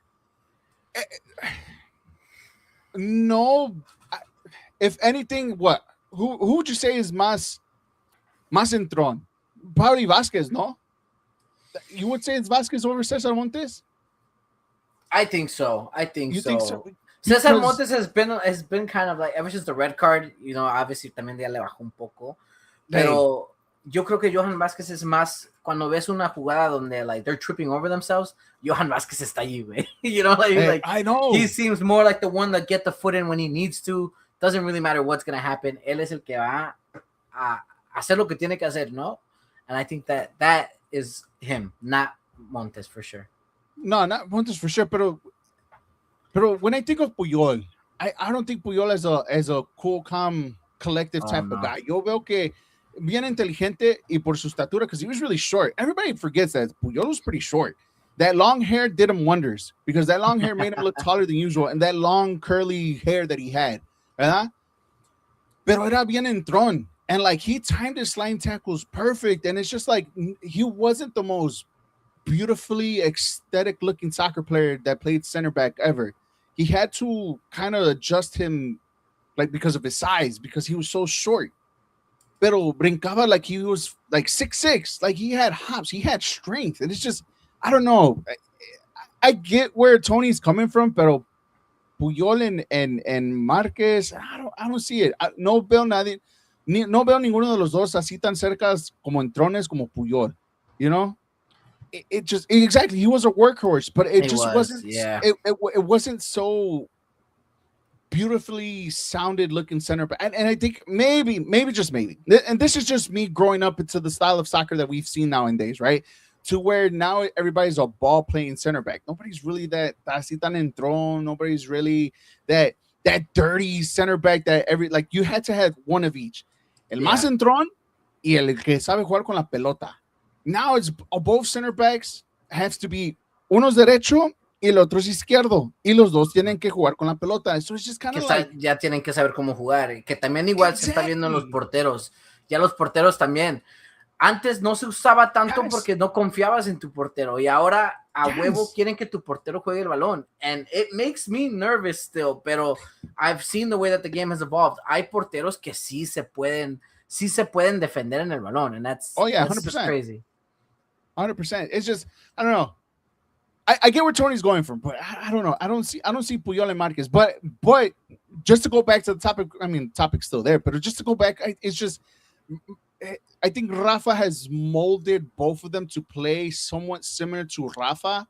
No, if anything, what? Who would you say is más entrón? Probably Vázquez, no? You would say it's Vázquez over César Montes? I think so. You think so? Cesar Because- Montes has been kind of like, ever since the red card, you know, obviously también ya le bajó un poco. Pero yo creo que Johan Vázquez es más, cuando ves una jugada donde like they're tripping over themselves, Johan Vázquez está allí, güey. You know, like I know. he seems more like the one that get the foot in when he needs to. Doesn't really matter what's going to happen. Él es el que va a hacer lo que tiene que hacer, ¿no? And I think that is him, not Montes for sure. No, not Montes for sure. Pero when I think of Puyol, I don't think Puyol as a cool, calm, collective type of guy. Yo veo que bien inteligente y por su estatura, because he was really short. Everybody forgets that Puyol was pretty short. That long hair did him wonders because that long hair made him look taller than usual, and that long curly hair that he had, ¿verdad? Pero era bien entrón, and like he timed his sliding tackles perfect, and it's just like he wasn't the most beautifully aesthetic looking soccer player that played center back ever. He had to kind of adjust him, like because of his size, because he was so short. Pero brincaba like he was like 6'6", like he had hops, he had strength, and it's just I don't know. I get where Tony's coming from, pero Puyol and Marquez, I don't see it. No veo nadie, no veo ninguno de los dos así tan cercas como en trones como Puyol. You know, it just exactly he was a workhorse, but it just wasn't. Yeah. It wasn't so beautifully sounded looking center back. And I think maybe just maybe, and this is just me growing up into the style of soccer that we've seen nowadays, right? To where now everybody's a ball playing center back. Nobody's really that así tan entrón. Nobody's really that dirty center back that like you had to have one of each. El más entrón y el que sabe jugar con la pelota. Now it's both center backs have to be uno's derecho y el otro es izquierdo, y los dos tienen que jugar con la pelota. So it's just kind of like ya tienen que saber cómo jugar, que también igual se está viendo en los porteros. Ya los porteros también. Antes no se usaba tanto porque no confiabas en tu portero, y ahora a huevo quieren que tu portero juegue el balón. And it makes me nervous still, pero I've seen the way that the game has evolved. Hay porteros que sí se pueden defender en el balón, and that's 100%. Just crazy. 100%. It's just I don't know. I get where Tony's going from, but I don't know. I don't see Puyol and Marquez. But just to go back to the topic, I mean, topic's still there, but just to go back, it's just I think Rafa has molded both of them to play somewhat similar to Rafa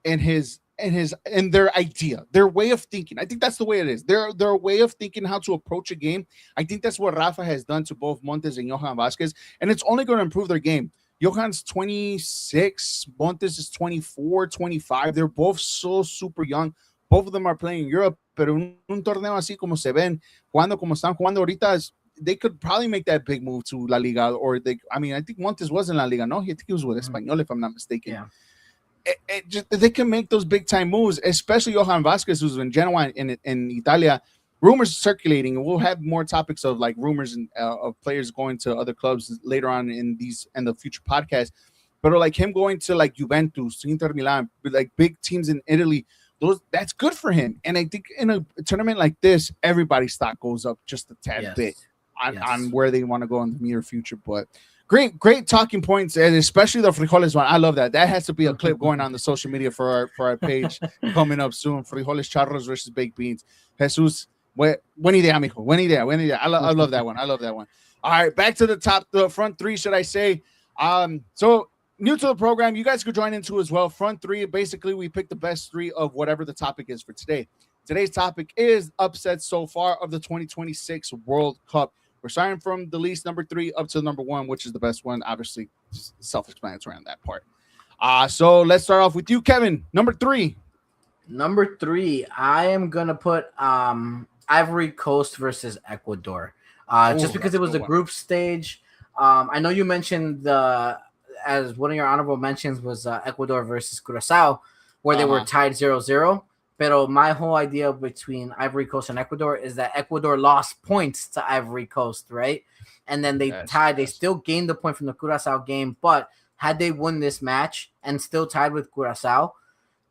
and their idea, their way of thinking. I think that's the way it is. Their way of thinking how to approach a game. I think that's what Rafa has done to both Montes and Johan Vázquez, and it's only going to improve their game. Johan's 26, Montes is 24, 25. They're both so super young. Both of them are playing in Europe, pero un torneo así como se ven, jugando como están jugando ahorita, they could probably make that big move to La Liga, or I think Montes was in La Liga. No, I think he was with Espanyol, if I'm not mistaken. Yeah. They can make those big time moves, especially Johan Vázquez, who's in Genoa in Italia. Rumors circulating, and we'll have more topics of like rumors and of players going to other clubs later on in the future podcast. But like him going to like Juventus, Inter Milan, like big teams in Italy, that's good for him. And I think in a tournament like this, everybody's stock goes up just a tad bit on where they want to go in the near future. But great talking points, and especially the Frijoles one. I love that. That has to be a clip going on the social media for our page coming up soon. Frijoles charros versus baked beans. Jesus. Buena idea, mijo. Buena idea. I love that one. All right, back to the front three, should I say. So new to the program, you guys could join into as well. Front three, basically, we picked the best three of whatever the topic is for today. Today's topic is upsets so far of the 2026 World Cup. We're starting from the least, number 3, up to number 1, which is the best one. Obviously, self-explanatory on that part. So let's start off with you, Kevin. Number 3. Number 3, I am gonna put Ivory Coast versus Ecuador. Just because it was a group stage. I know you mentioned as one of your honorable mentions was Ecuador versus Curacao, where they were tied 0-0. Pero my whole idea between Ivory Coast and Ecuador is that Ecuador lost points to Ivory Coast, right? And then they tied. They still gained the point from the Curacao game, but had they won this match and still tied with Curacao,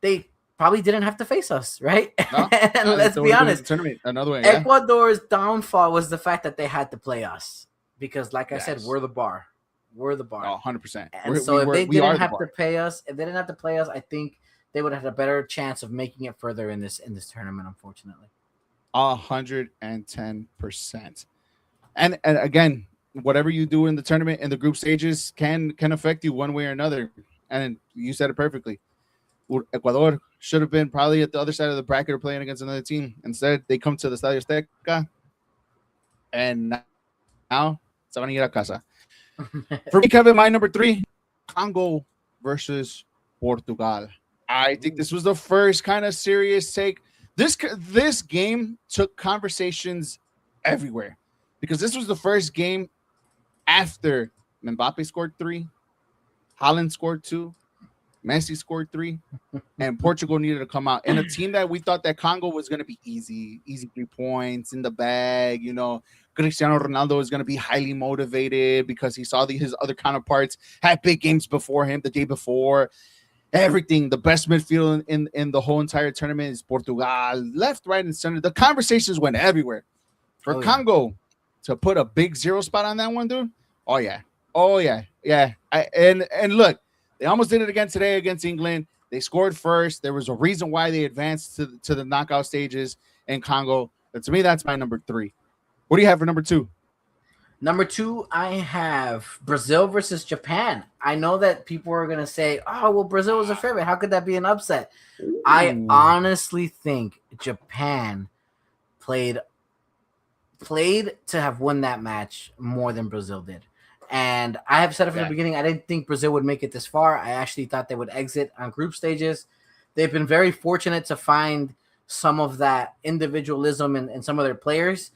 they probably didn't have to face us, right? No, and let's be honest, another way, Ecuador's downfall was the fact that they had to play us because, like I said, we're the bar. We're the bar. 100%. And so if they didn't have to play us, I think they would have had a better chance of making it further in this tournament, unfortunately. 110%. And again, whatever you do in the tournament and the group stages can affect you one way or another. And you said it perfectly. Ecuador should have been probably at the other side of the bracket or playing against another team. Instead, they come to the Estadio Azteca, and now se van a ir a casa. For me, Kevin, my number 3, Congo versus Portugal. I think this was the first kind of serious take. This game took conversations everywhere because this was the first game after Mbappe scored 3, Haaland scored 2, Messi scored 3, and Portugal needed to come out. And a team that we thought that Congo was going to be easy 3 points in the bag. Cristiano Ronaldo is going to be highly motivated because he saw his other counterparts have big games before him the day before. Everything, the best midfield in the whole entire tournament is Portugal, left, right, and center. The conversations went everywhere. For Congo to put a big 0 spot on that one, dude. Oh yeah. And look, they almost did it again today against England. They scored first. There was a reason why they advanced to the knockout stages in Congo. But to me, that's my number 3. What do you have for number 2? Number 2, I have Brazil versus Japan. I know that people are going to say, oh, well, Brazil was a favorite. How could that be an upset? Ooh. I honestly think Japan played to have won that match more than Brazil did. And I have said it from the beginning, I didn't think Brazil would make it this far. I actually thought they would exit on group stages. They've been very fortunate to find some of that individualism in some of their players.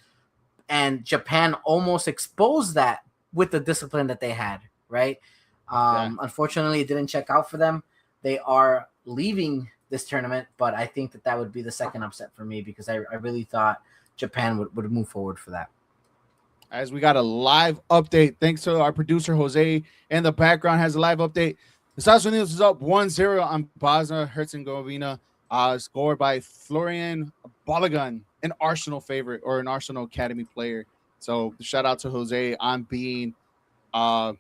And Japan almost exposed that with the discipline that they had, right? Unfortunately, it didn't check out for them. They are leaving this tournament, but I think that would be the second upset for me because I really thought Japan would move forward for that. As we got a live update, thanks to our producer, Jose, in the background has a live update. The Estados Unidos is up 1-0 on Bosnia-Herzegovina, scored by Florian Balogun, an Arsenal favorite or an Arsenal Academy player. So shout out to Jose on being on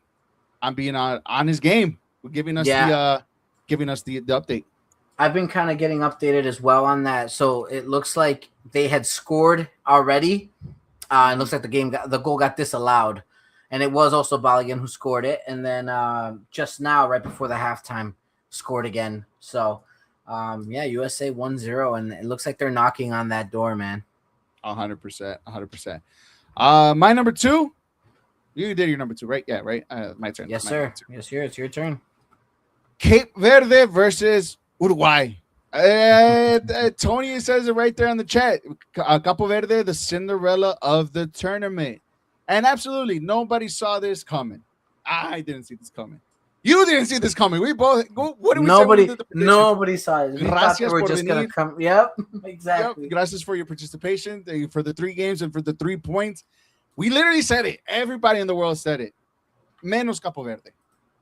his game, giving us the update. I've been kind of getting updated as well on that. So it looks like they had scored already. It looks like the goal got disallowed, and it was also Balogun who scored it. And then just now, right before the halftime, scored again. So, USA 1-0, and it looks like they're knocking on that door, man. 100%. My number 2. You did your number 2, right? Yeah, right. My turn. Yes, sir. Yes, sir. It's your turn. Cape Verde versus Uruguay. Tony says it right there in the chat. Capo Verde, the Cinderella of the tournament. And absolutely, nobody saw this coming. I didn't see this coming. You didn't see this coming. We both. What did we say? Nobody saw it. We Gracias thought they were just going to come. Yep, exactly. Yep. Gracias for your participation, for the 3 games, and for the 3 points. We literally said it. Everybody in the world said it. Menos Capo Verde.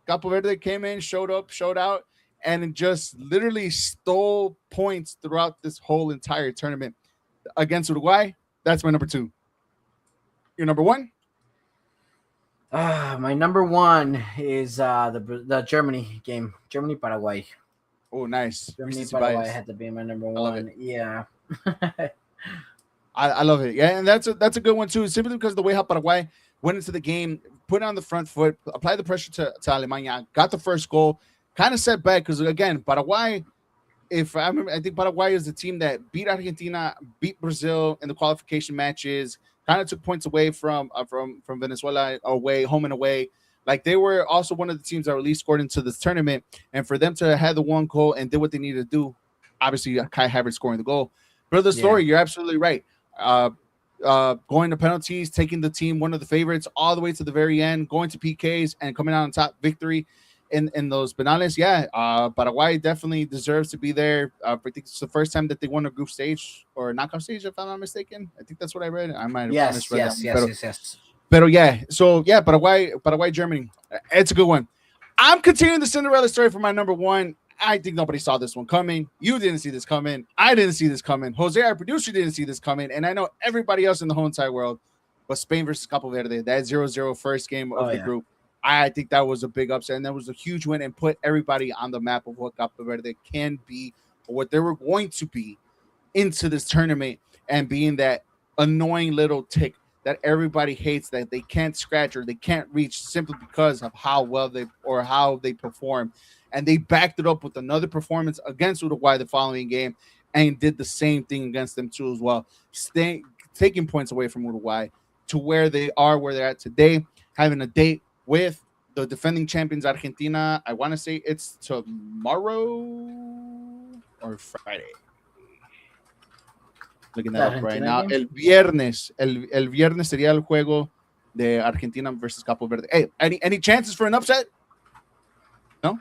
Capo Verde came in, showed out, and it just literally stole points throughout this whole entire tournament against Uruguay. That's my number 2. Your number 1? My number 1 is the Germany game. Germany-Paraguay. Oh, nice. Germany-Paraguay had to be my number 1. Yeah. I love it. Yeah, and that's a good one too, simply because of the way how Paraguay went into the game, put on the front foot, applied the pressure to Alemania, got the first goal, kind of set back because again, Paraguay, if I remember, I think Paraguay is the team that beat Argentina, beat Brazil in the qualification matches, kind of took points away from Venezuela away, home and away. Like they were also one of the teams that were least scored into this tournament, and for them to have the 1 goal and did what they needed to do, obviously Kai Havertz scoring the goal. But the story, you're absolutely right. Going to penalties, taking the team, one of the favorites, all the way to the very end, going to PKs and coming out on top, victory in those penales. Yeah, Paraguay definitely deserves to be there. I think it's the first time that they won a group stage or knockout stage, if I'm not mistaken. I think that's what I read. I might have misread that. Yes. But yeah, so yeah, Paraguay, Germany. It's a good one. I'm continuing the Cinderella story for my number 1. I think nobody saw this one coming. You didn't see this coming. I didn't see this coming. Jose, our producer, didn't see this coming. And I know everybody else in the whole entire world. But Spain versus Capo Verde, that 0-0 first game of the group, I think that was a big upset. And that was a huge win and put everybody on the map of what Capo Verde can be or what they were going to be into this tournament and being that annoying little tick that everybody hates that they can't scratch or they can't reach simply because of how well how they perform. And they backed it up with another performance against Uruguay the following game and did the same thing against them too as well, taking points away from Uruguay to where they're at today, having a date with the defending champions Argentina. I want to say it's tomorrow or Friday. Looking that up right now. El viernes sería el juego de Argentina versus Capo Verde. Hey, any chances for an upset? No?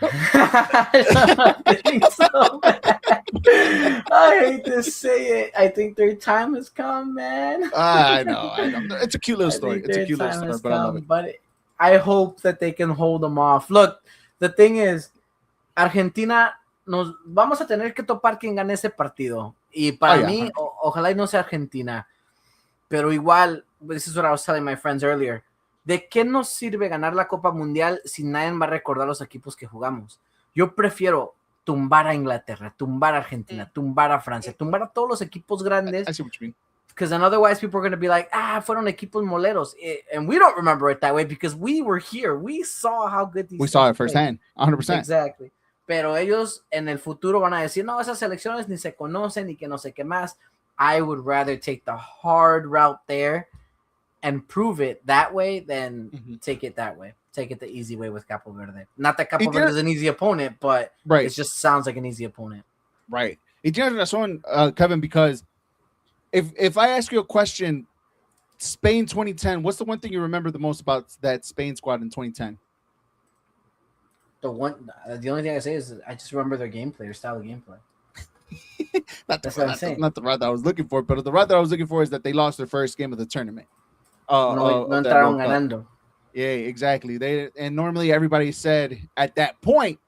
I don't think so, man. I hate to say it. I think their time has come, man. I know. It's a cute little I story. think It's a their cute little time story, has but I love it. But I hope that they can hold them off. Look, the thing is, Argentina, nos vamos a tener que topar quien gane ese partido. Y para mí, ojalá y no sea Argentina. Pero igual, this is what I was telling my friends earlier. ¿De qué nos sirve ganar la Copa Mundial si nadie va a recordar los equipos que jugamos? Yo prefiero tumbar a Inglaterra, tumbar a Argentina, tumbar a Francia, tumbar a todos los equipos grandes. I see what you mean. Because then otherwise people are going to be like, fueron equipos moleros. And we don't remember it that way because we were here. We saw how good these We saw it firsthand, 100%. Exactly. Pero ellos en el futuro van a decir, no, esas selecciones ni se conocen y que no sé qué más. I would rather take the hard route there and prove it that way than take it that way. Take it the easy way with Capo Verde. Not that Capo Verde is an easy opponent, but it just sounds like an easy opponent. Right. Y tienes razón, Kevin, because if I ask you a question, Spain 2010, what's the one thing you remember the most about that Spain squad in 2010? The only thing I say is I just remember their gameplay, their style of gameplay. Not the route that I was looking for, but the route that I was looking for is that they lost their first game of the tournament. No entraron ganando. Yeah, exactly. And normally everybody said at that point,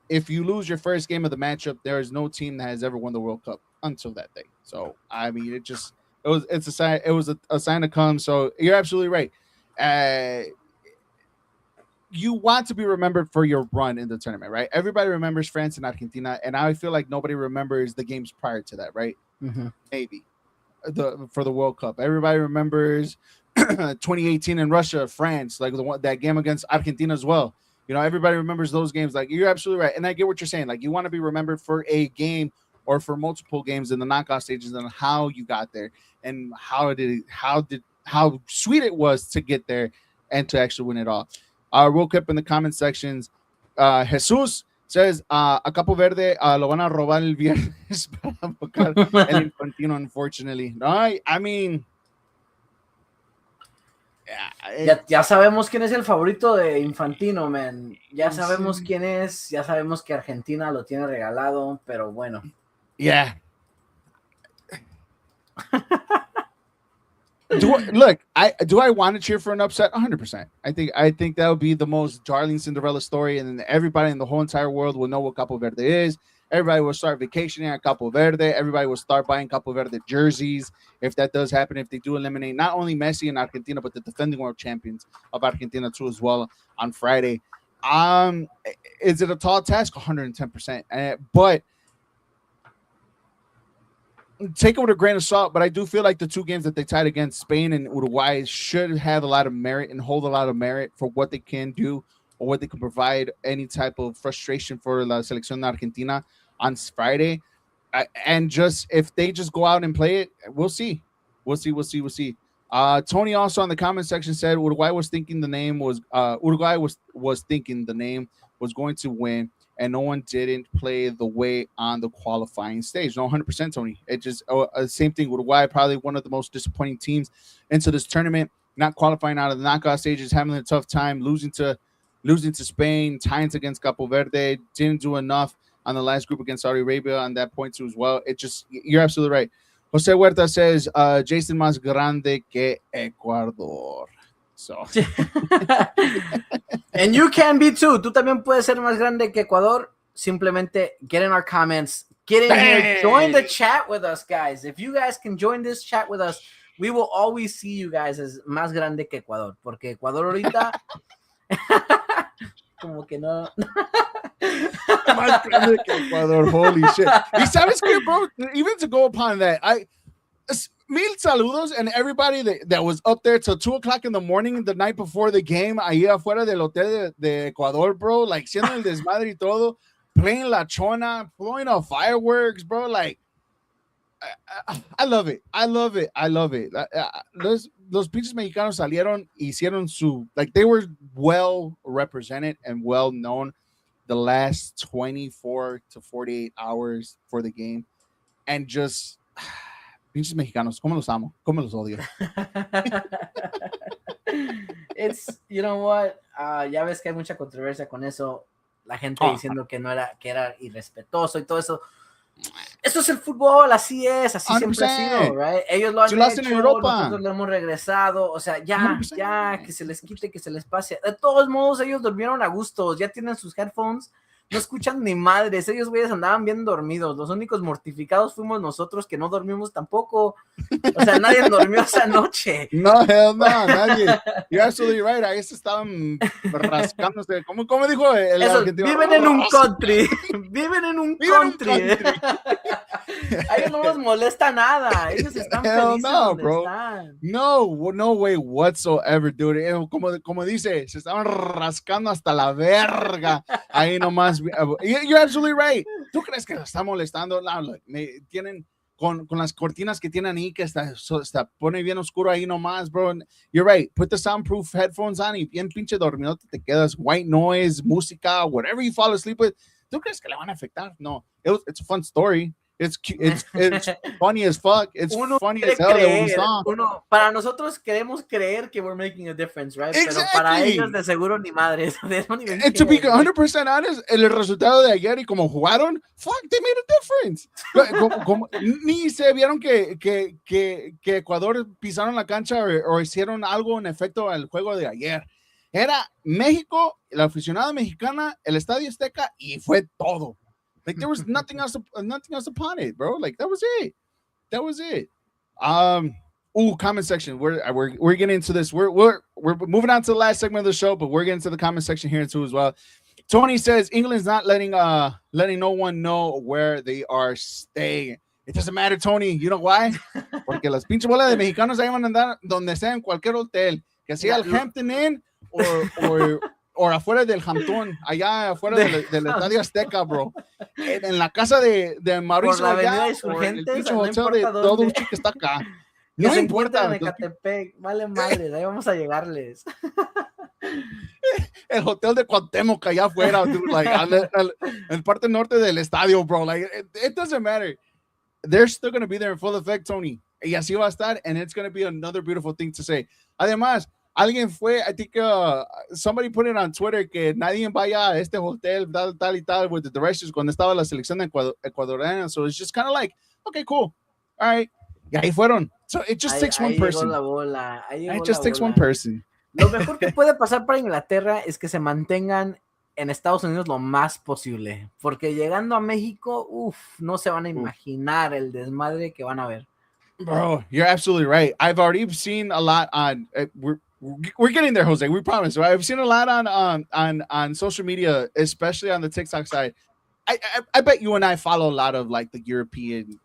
if you lose your first game of the matchup, there is no team that has ever won the World Cup until that day. So I mean, it was a sign to come. So you're absolutely right. You want to be remembered for your run in the tournament, right? Everybody remembers France and Argentina, and I feel like nobody remembers the games prior to that, right? Maybe for the World Cup. Everybody remembers 2018 in Russia, France, like that game against Argentina as well. You know, everybody remembers those games. Like, you're absolutely right, and I get what you're saying. Like, you want to be remembered for a game or for multiple games in the knockout stages and how you got there and how sweet it was to get there and to actually win it all. Real quick in the comment sections, Jesus says, a Capo Verde lo van a robar el viernes para buscar el Infantino, unfortunately. No, I mean... Ya sabemos quién es el favorito de Infantino, man. Ya sabemos quién es, ya sabemos que Argentina lo tiene regalado, pero bueno. Yeah. Do I want to cheer for an upset? 100%. I think that would be the most darling Cinderella story, and then everybody in the whole entire world will know what Capo Verde is. Everybody will start vacationing at Capo Verde. Everybody will start buying Capo Verde jerseys if that does happen, if they do eliminate not only Messi and Argentina, but the defending world champions of Argentina too as well on Friday. Is it a tall task? 110%. But take it with a grain of salt, but I do feel like the two games that they tied against Spain and Uruguay should have a lot of merit and hold a lot of merit for what they can do or what they can provide any type of frustration for La Selección Argentina on Friday. And just if they just go out and play it, we'll see. We'll see. Tony also on the comment section said Uruguay was thinking the name was going to win, and no one didn't play the way on the qualifying stage. No, 100%, Tony. It just same thing. Uruguay, probably one of the most disappointing teams into this tournament, not qualifying out of the knockout stages, having a tough time, losing to Spain, tying against Capo Verde, didn't do enough on the last group against Saudi Arabia on that point too as well. You're absolutely right. Jose Huerta says, Jason más grande que Ecuador. So. And you can be too. Tú también puedes ser más grande que Ecuador. Simplemente get in our comments. Get in here. Join the chat with us, guys. If you guys can join this chat with us, we will always see you guys as más grande que Ecuador. Porque Ecuador ahorita... como que no. Más grande que Ecuador. Holy shit. Y sabes que, bro, even to go upon that, mil saludos and everybody that was up there till 2:00 in the morning the night before the game, ahí afuera del hotel de Ecuador, bro, like siendo el desmadre y todo, playing La Chona, blowing off fireworks, bro, like I love it. Los pinches mexicanos salieron, hicieron like they were well represented and well known the last 24 to 48 hours for the game, and just pinches mexicanos, como los amo, como los odio. It's, you know what, ya ves que hay mucha controversia con eso. la gente diciendo que era irrespetuoso y todo eso. Eso es el fútbol, así es, así 100%. Siempre ha sido, right? Ellos lo han hecho, en Europa. Nosotros lo hemos regresado, o sea, ya, 100%. que se les quite, que se les pase. De todos modos, ellos durmieron a gusto, ya tienen sus headphones, no escuchan ni madres, ellos güeyes andaban bien dormidos, los únicos mortificados fuimos nosotros que no dormimos tampoco, o sea, nadie dormió esa noche. No, hell no, nadie. You're absolutely right, ahí se estaban rascándose, ¿cómo dijo el argentino? Viven en un country, viven en un country. A ellos no les molesta nada, ellos están felices donde están. No way whatsoever, dude. Como dice, se estaban rascando hasta la verga. Ahí nomás. You're absolutely right. ¿Tú crees que lo está molestando? No, tienen con las cortinas que tienen ahí que está pone bien oscuro ahí nomás, bro. You're right. Put the soundproof headphones on y bien pinche dormido te quedas. White noise, música, whatever you fall asleep with. ¿Tú crees que le van a afectar? No. It's a fun story. It's funny as fuck. It's funny as hell. Para nosotros queremos creer que we're making a difference, right? Exactly. Pero para ellos de seguro ni madres. And to be 100% honest, el resultado de ayer y como jugaron, fuck, they made a difference. Ni se vieron que Ecuador pisaron la cancha o hicieron algo en efecto al juego de ayer. Era México, la aficionada mexicana, el Estadio Azteca y fue todo. Like there was nothing else upon it, bro. Like that was it. Comment section. We're getting into this. We're moving on to the last segment of the show, but we're getting to the comment section here too as well. Tony says England's not letting no one know where they are staying. It doesn't matter, Tony. You know why? Porque las pinches bolas de mexicanos ahí van a andar donde sea en cualquier hotel, que sea el Hampton Inn o afuera del Hampton, allá afuera del Estadio Azteca, bro. En la casa de Mauricio allá, o en el pinche hotel de todo un chico que está acá. No importa. En Ecatepec, vale madre, ahí vamos a llegarles. El hotel de Cuauhtémoc allá afuera, dude, like, en parte norte del estadio, bro. Like, it doesn't matter. They're still going to be there in full effect, Tony. Y así va a estar, and it's going to be another beautiful thing to say. Además, alguien fue, I think somebody put it on Twitter que nadie vaya a este hotel tal y tal with the directions cuando estaba la selección ecuatoriana. So it's just kind of like, okay, cool. All right. Y ahí fueron. So it just takes one person. It just takes one person. Lo mejor que puede pasar para Inglaterra es que se mantengan en Estados Unidos lo más posible. Porque llegando a México, no se van a imaginar el desmadre que van a ver. Bro, you're absolutely right. I've already seen a lot on we're getting there, Jose. We promise. Right? I've seen a lot on social media, especially on the TikTok side. I bet you and I follow a lot of like the European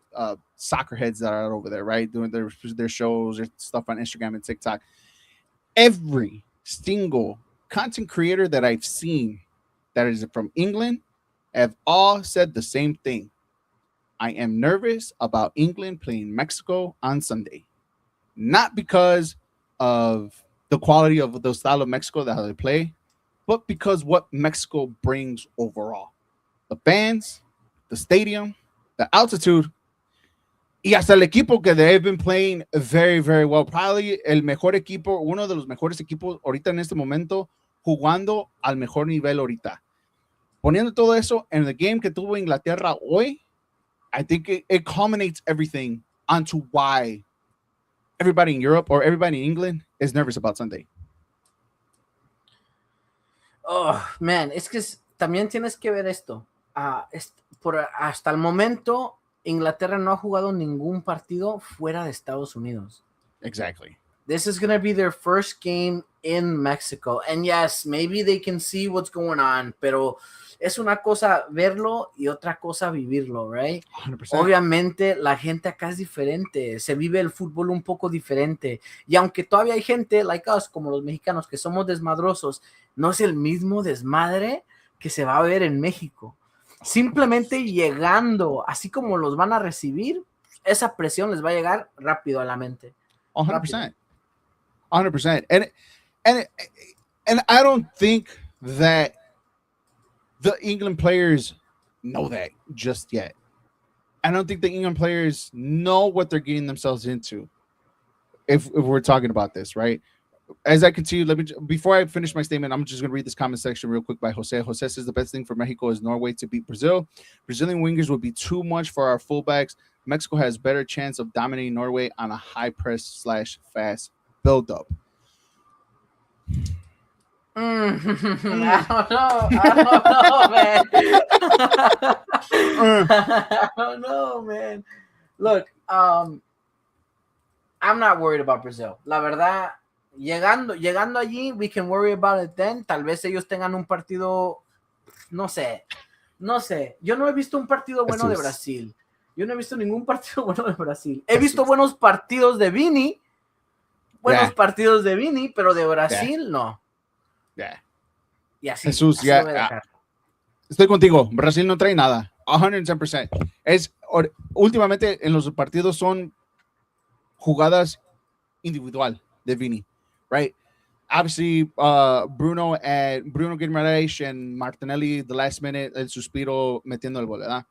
soccer heads that are over there, right? Doing their shows or stuff on Instagram and TikTok. Every single content creator that I've seen that is from England have all said the same thing. I am nervous about England playing Mexico on Sunday. Not because of the quality of the style of Mexico that they play, but because what Mexico brings overall. The fans, the stadium, the altitude, y hasta el equipo que they've been playing very, very well. Probably el mejor equipo, uno de los mejores equipos ahorita en este momento, jugando al mejor nivel ahorita. Poniendo todo eso en el game que tuvo Inglaterra hoy, I think it culminates everything onto why everybody in Europe or everybody in England is nervous about Sunday. Oh, man, es que también tienes que ver esto. Hasta el momento, Inglaterra no ha jugado ningún partido fuera de Estados Unidos. Exactly. This is going to be their first game in Mexico. And yes, maybe they can see what's going on, pero es una cosa verlo y otra cosa vivirlo, right? 100%. Obviamente la gente acá es diferente, se vive el fútbol un poco diferente. Y aunque todavía hay gente like us, como los mexicanos, que somos desmadrosos, no es el mismo desmadre que se va a ver en México. Simplemente llegando, así como los van a recibir, esa presión les va a llegar rápido a la mente. 100%. 100%. And I don't think that the England players know that just yet. I don't think the England players know what they're getting themselves into. If we're talking about this, right? as I continue, before I finish my statement, I'm just going to read this comment section real quick by Jose. Jose says the best thing for Mexico is Norway to beat Brazil. Brazilian wingers would be too much for our fullbacks. Mexico has better chance of dominating Norway on a high press / fast build-up. I don't know, man. Look, I'm not worried about Brazil. La verdad, llegando allí, we can worry about it then. Tal vez ellos tengan un partido, no sé. Yo no he visto un partido bueno de Brasil. Yo no he visto ningún partido bueno de Brasil. He visto buenos partidos de Vini. Partidos de Vini, pero de Brasil no. Y así, Jesús, estoy contigo. Brasil no trae nada. 110%. Últimamente en los partidos son jugadas individual de Vini, right? Obviously, Bruno Guimaraes and Martinelli, the last minute, el suspiro metiendo el gol, ¿verdad?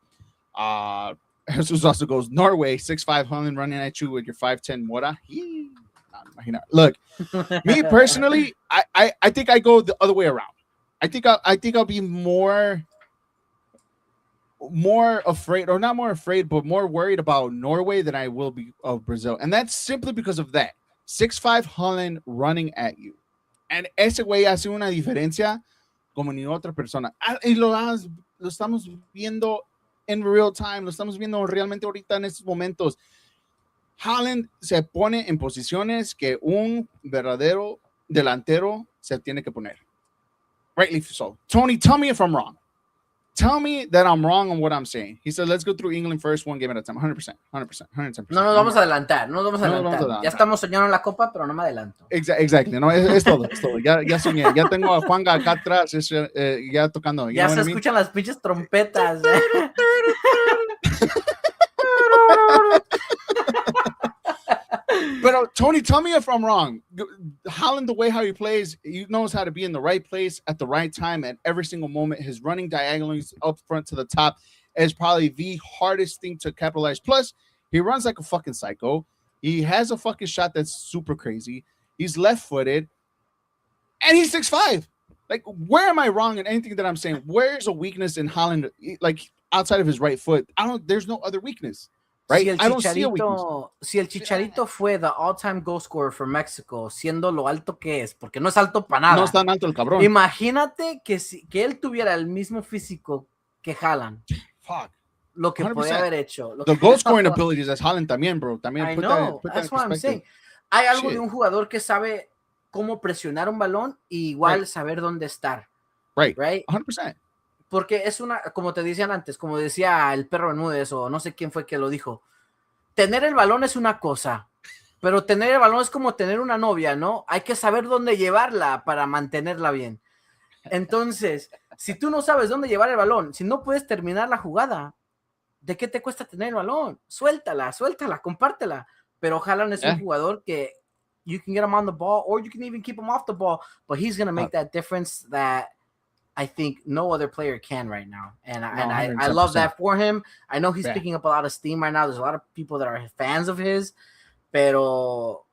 Jesus also goes, Norway, 6'5" Holland running at you with your 5'10" Mora. Look, me personally, I think I go the other way around. I think I'll be more afraid, or not more afraid, but more worried about Norway than I will be of Brazil. And that's simply because of that. 6'5" Holland running at you. And ese güey hace una diferencia como ni otra persona. Y lo estamos viendo en real time, lo estamos viendo realmente ahorita en estos momentos. Haaland se pone en posiciones que un verdadero delantero se tiene que poner. Rightly so. Tony, tell me if I'm wrong. Tell me that I'm wrong on what I'm saying. He said, let's go through England first, one game at a time. 100%. No nos vamos a adelantar. Ya estamos soñando en la copa, pero no me adelanto. Exactly. No, es todo. Ya soñé. Ya tengo a Juanga acá atrás, ya tocando. Ya se escuchan las pinches trompetas. But Tony, tell me if I'm wrong. Haaland, the way how he plays, he knows how to be in the right place at the right time at every single moment. His running diagonally up front to the top is probably the hardest thing to capitalize. Plus, he runs like a fucking psycho. He has a fucking shot that's super crazy. He's left-footed, and he's 6'5". Like, where am I wrong in anything that I'm saying? Where's a weakness in Haaland, like outside of his right foot? There's no other weakness. Right? I don't see a weakness. Si el Chicharito fue the all-time goal scorer for Mexico, siendo lo alto que es, porque no es alto para nada. No es tan alto el cabrón. Imagínate que él tuviera el mismo físico que Haaland. Fuck. Lo que 100%. Podía haber hecho. The goal scoring abilities es Haaland también, bro. También I know. That's what I'm saying. Hay algo de un jugador que sabe cómo presionar un balón y igual saber dónde estar. Right. 100%. Porque es una, como te decían antes, como decía el perro Bermúdez, o no sé quién fue que lo dijo, tener el balón es una cosa, pero tener el balón es como tener una novia, ¿no? Hay que saber dónde llevarla para mantenerla bien. Entonces, si tú no sabes dónde llevar el balón, si no puedes terminar la jugada, ¿de qué te cuesta tener el balón? Suéltala, compártela. Pero Haaland es un jugador que you can get him on the ball, or you can even keep him off the ball, but he's going to make that difference that I think no other player can right now. And I love that for him. I know he's picking up a lot of steam right now. There's a lot of people that are fans of his. Pero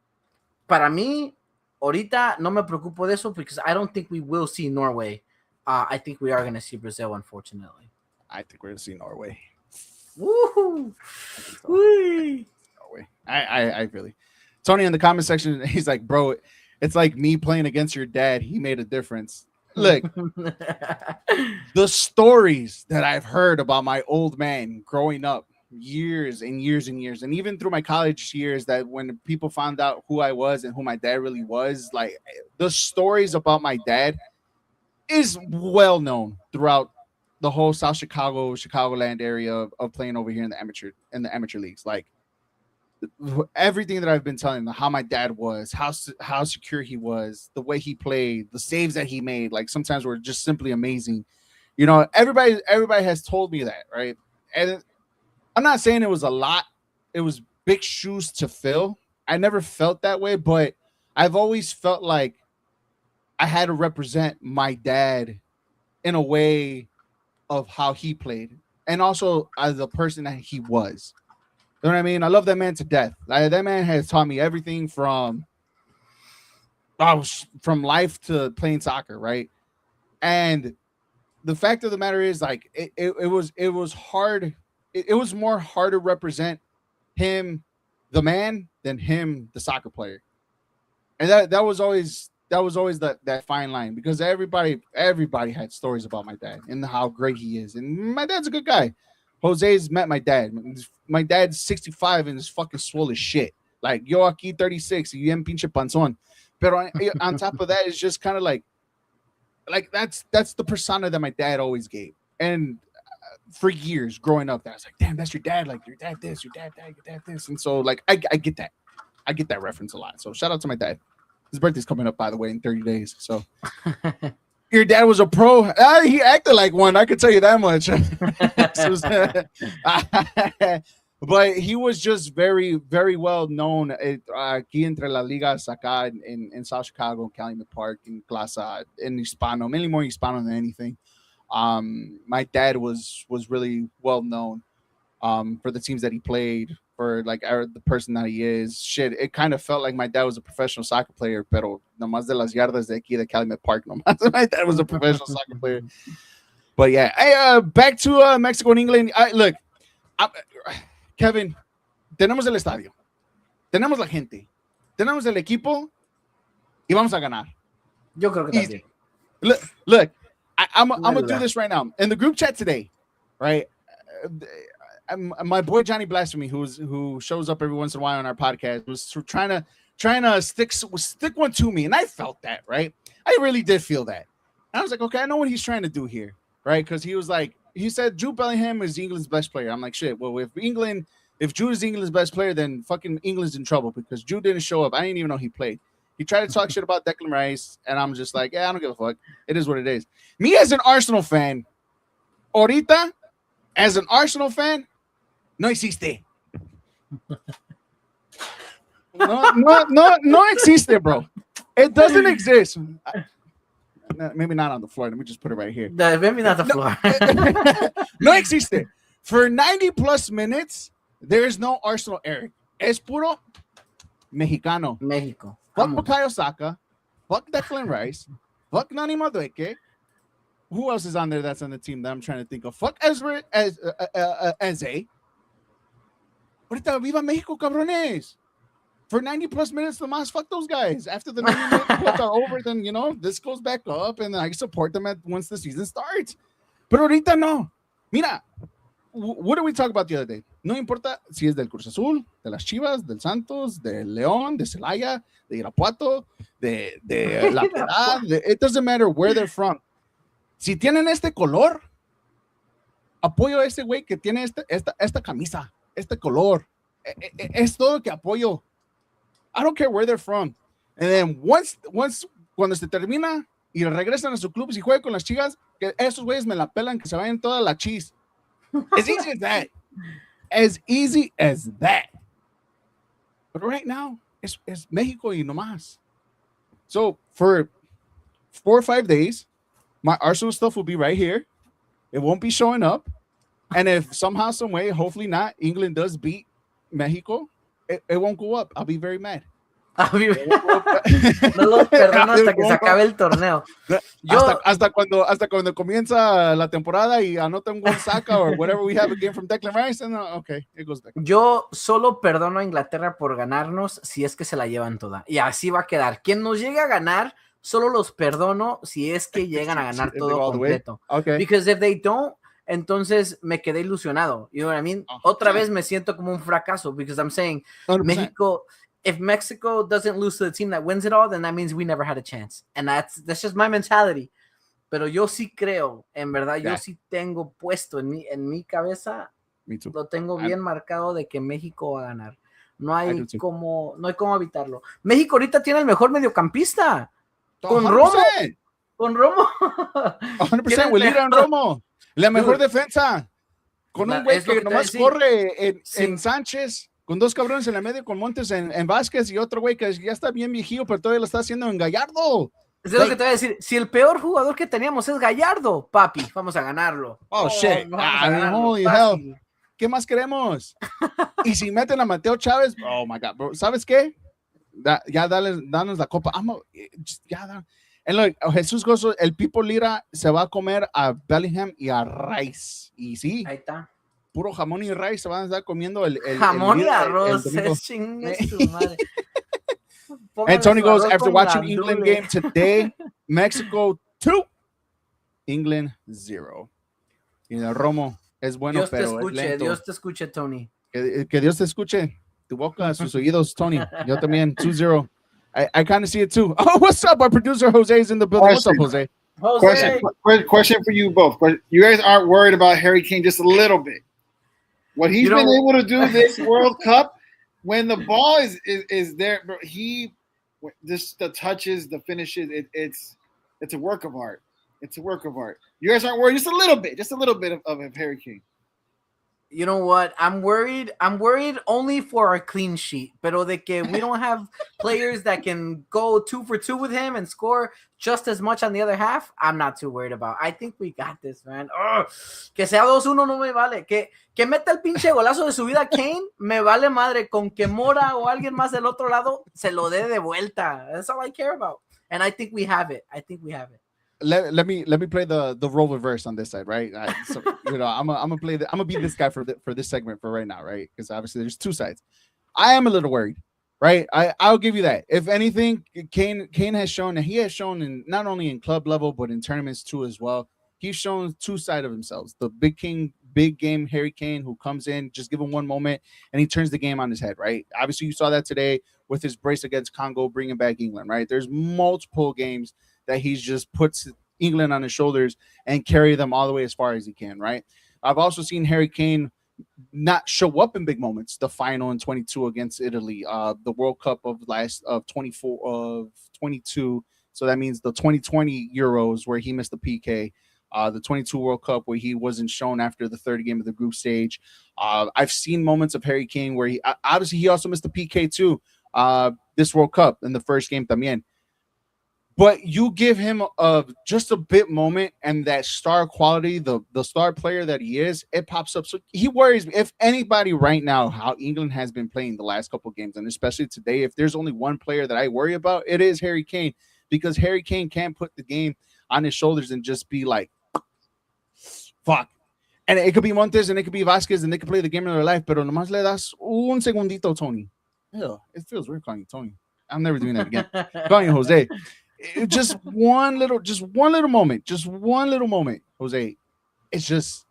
para mí, ahorita no me preocupo de eso because I don't think we will see Norway. I think we are going to see Brazil, unfortunately. I think we're going to see Norway. Woohoo! So. Norway. I really. Tony in the comment section, he's like, bro, it's like me playing against your dad. He made a difference. Look, the stories that I've heard about my old man growing up years and years and years, and even through my college years, that when people found out who I was and who my dad really was, like the stories about my dad is well known throughout the whole South Chicagoland area of playing over here in the amateur leagues. Like everything that I've been telling them, how my dad was, how secure he was, the way he played, the saves that he made, like sometimes were just simply amazing. You know, everybody has told me that, right? And I'm not saying it was a lot. It was big shoes to fill. I never felt that way, but I've always felt like I had to represent my dad in a way of how he played and also as a person that he was. You know what I mean? I love that man to death. That man has taught me everything from from life to playing soccer, right? And the fact of the matter is, like, it was hard. It was more hard to represent him, the man, than him, the soccer player. And that was always that fine line, because everybody had stories about my dad and how great he is. And my dad's a good guy. Jose's met my dad. My dad's 65 and is fucking swole as shit. Like, yo aquí 36, y bien pinche panzón. Pero on top of that, it's just kind of like that's the persona that my dad always gave. And for years growing up, I was like, damn, that's your dad. Like, your dad this, your dad that, your dad this. And so, like, I get that. I get that reference a lot. So shout out to my dad. His birthday's coming up, by the way, in 30 days. So your dad was a pro. He acted like one. I could tell you that much. But he was just very, very well known aquí entre las ligas acá in South Chicago, Calumet Park, in Plaza, in Hispano, mainly more Hispano than anything. My dad was really well known for the teams that he played, for like the person that he is. Shit, it kind of felt like my dad was a professional soccer player, pero nomás de las yardas de aquí de Calumet Park, nomás my dad was a professional soccer player. But yeah, hey, back to Mexico and England. Look, Kevin, tenemos el estadio, tenemos la gente, tenemos el equipo, y vamos a ganar. Yo creo que también. Look, I'm gonna do this right now in the group chat today, right? My boy Johnny Blasphemy, who shows up every once in a while on our podcast, was trying to stick one to me, and I felt that, right? I really did feel that. And I was like, okay, I know what he's trying to do here, right? Because he said Jude Bellingham is England's best player. I'm like, shit. Well, if Jude is England's best player, then fucking England's in trouble, because Jude didn't show up. I didn't even know he played. He tried to talk shit about Declan Rice, and I'm just like, yeah, I don't give a fuck. It is what it is. Me as an Arsenal fan, ahorita, as an Arsenal fan, no existe. No existe, bro. It doesn't exist. Maybe not on the floor. Let me just put it right here. Maybe not the floor. No existe. For 90 plus minutes, there is no Arsenal Eric. Es puro Mexicano. Mexico. Fuck Bukayo Saka. Fuck Declan Rice. Fuck Nani Madueke. Who else is on there that's on the team that I'm trying to think of? Fuck Ezra Eze. Ahorita viva Mexico, cabrones. For 90 plus minutes, the mas, fuck those guys. After the 90 minutes are over, then, you know, this goes back up, and I support them once the season starts. Pero ahorita no. Mira, what did we talk about the other day? No importa si es del Cruz Azul, de las Chivas, del Santos, del León, de Celaya, de Irapuato, de La Piedad. It doesn't matter where they're from. Si tienen este color, apoyo a ese güey que tiene esta camisa, este color. Es todo que apoyo. I don't care where they're from. And then once cuando se termina y regresan a sus clubes y juegan con las Chivas, que esos güeyes me la pelan, que se vayan toda la cheese. As easy as that. As easy as that. But right now, it's Mexico y no más. So for 4 or 5 days, my Arsenal stuff will be right here. It won't be showing up. And if somehow, some way, hopefully not, England does beat Mexico, it won't go up. I'll be very mad. No lo perdono hasta que se acabe el torneo. Hasta cuando comienza la temporada y anota un gol Saka or whatever we have again from Declan Rice, and okay, it goes back. Yo solo perdono a Inglaterra por ganarnos si es que se la llevan toda. Y así va a quedar. Quien nos llegue a ganar, solo los perdono si es que llegan a ganar todo completo. Okay. Because if they don't, entonces me quedé ilusionado. You know what I mean? Otra vez me siento como un fracaso, because I'm saying 100%. If Mexico doesn't lose to the team that wins it all, then that means we never had a chance. And that's just my mentality. Pero yo sí creo, en verdad, yo sí tengo puesto en mi cabeza, lo tengo bien marcado de que México va a ganar. No hay cómo evitarlo. México ahorita tiene el mejor mediocampista. Con 100%. Romo. 100%, William Romo. La mejor defensa. Con un güey que nomás corre en Sánchez. Con 2 cabrones en la media, con Montes en Vázquez, y otro güey que ya está bien viejillo, pero todavía lo está haciendo en Gallardo. Es lo que te voy a decir. Si el peor jugador que teníamos es Gallardo, papi, vamos a ganarlo. Oh shit. Holy hell. ¿Qué más queremos? Y si meten a Mateo Chávez, oh my God, bro. ¿Sabes qué? Ya danos la copa. And look, Jesús Gozo, el Pipo Lira se va a comer a Bellingham y a Rice. Y sí, Ahí está. puro jamón y rice se van a estar comiendo el Jamón y el arroz. domingo. Es chingue su madre. And Tony Póngale su goes, arroz after con watching England gandules. game today, Mexico 2, England 0. Y el Romo es bueno, Dios te pero es escuche, lento. Dios te escuche, Tony. Que Dios te escuche. Tu boca, sus oídos, Tony. Yo también, 2-0. I kind of see it too. Oh, what's up? Our producer Jose is in the building. What's up, Jose? Jose. Question for you both. You guys aren't worried about Harry Kane just a little bit. What he's been able to do this World Cup, when the ball is there, bro, just the touches, the finishes, it's a work of art. It's a work of art. You guys aren't worried just a little bit of Harry Kane. You know what? I'm worried only for a clean sheet. Pero de que we don't have players that can go 2 for 2 with him and score just as much on the other half, I'm not too worried about. I think we got this, man. Ugh. Que sea 2-1 no me vale. Que meta el pinche golazo de su vida Kane, me vale madre. Con que Mora o alguien más del otro lado se lo dé de vuelta. That's all I care about. And I think we have it. Let me play the role reverse on this side, right? So, I'm gonna be this guy for this segment for right now, right? Because obviously there's two sides. I am a little worried, right? I'll give you that. If anything, Kane has shown, and he has shown in not only in club level but in tournaments too as well. He's shown two sides of himself. The big game Harry Kane, who comes in, just give him one moment and he turns the game on his head, right? Obviously you saw that today with his brace against Congo, bringing back England, right? There's multiple games that he's just puts England on his shoulders and carry them all the way as far as he can, right? I've also seen Harry Kane not show up in big moments. The final in 22 against Italy, the World Cup of 22. So that means the 2020 Euros where he missed the PK, the 22 World Cup where he wasn't shown after the third game of the group stage. I've seen moments of Harry Kane where he obviously he also missed the PK too. This World Cup in the first game también. But you give him just a bit moment and that star quality, the star player that he is, it pops up. So he worries me. If anybody right now, how England has been playing the last couple of games, and especially today, if there's only one player that I worry about, it is Harry Kane, because Harry Kane can't put the game on his shoulders and just be like, fuck. And it could be Montes and it could be Vasquez and they could play the game of their life, pero nomás le das un segundito, Tony. Ew, it feels weird calling you Tony. I'm never doing that again. Calling you Jose. Just one little moment, Jose. It's just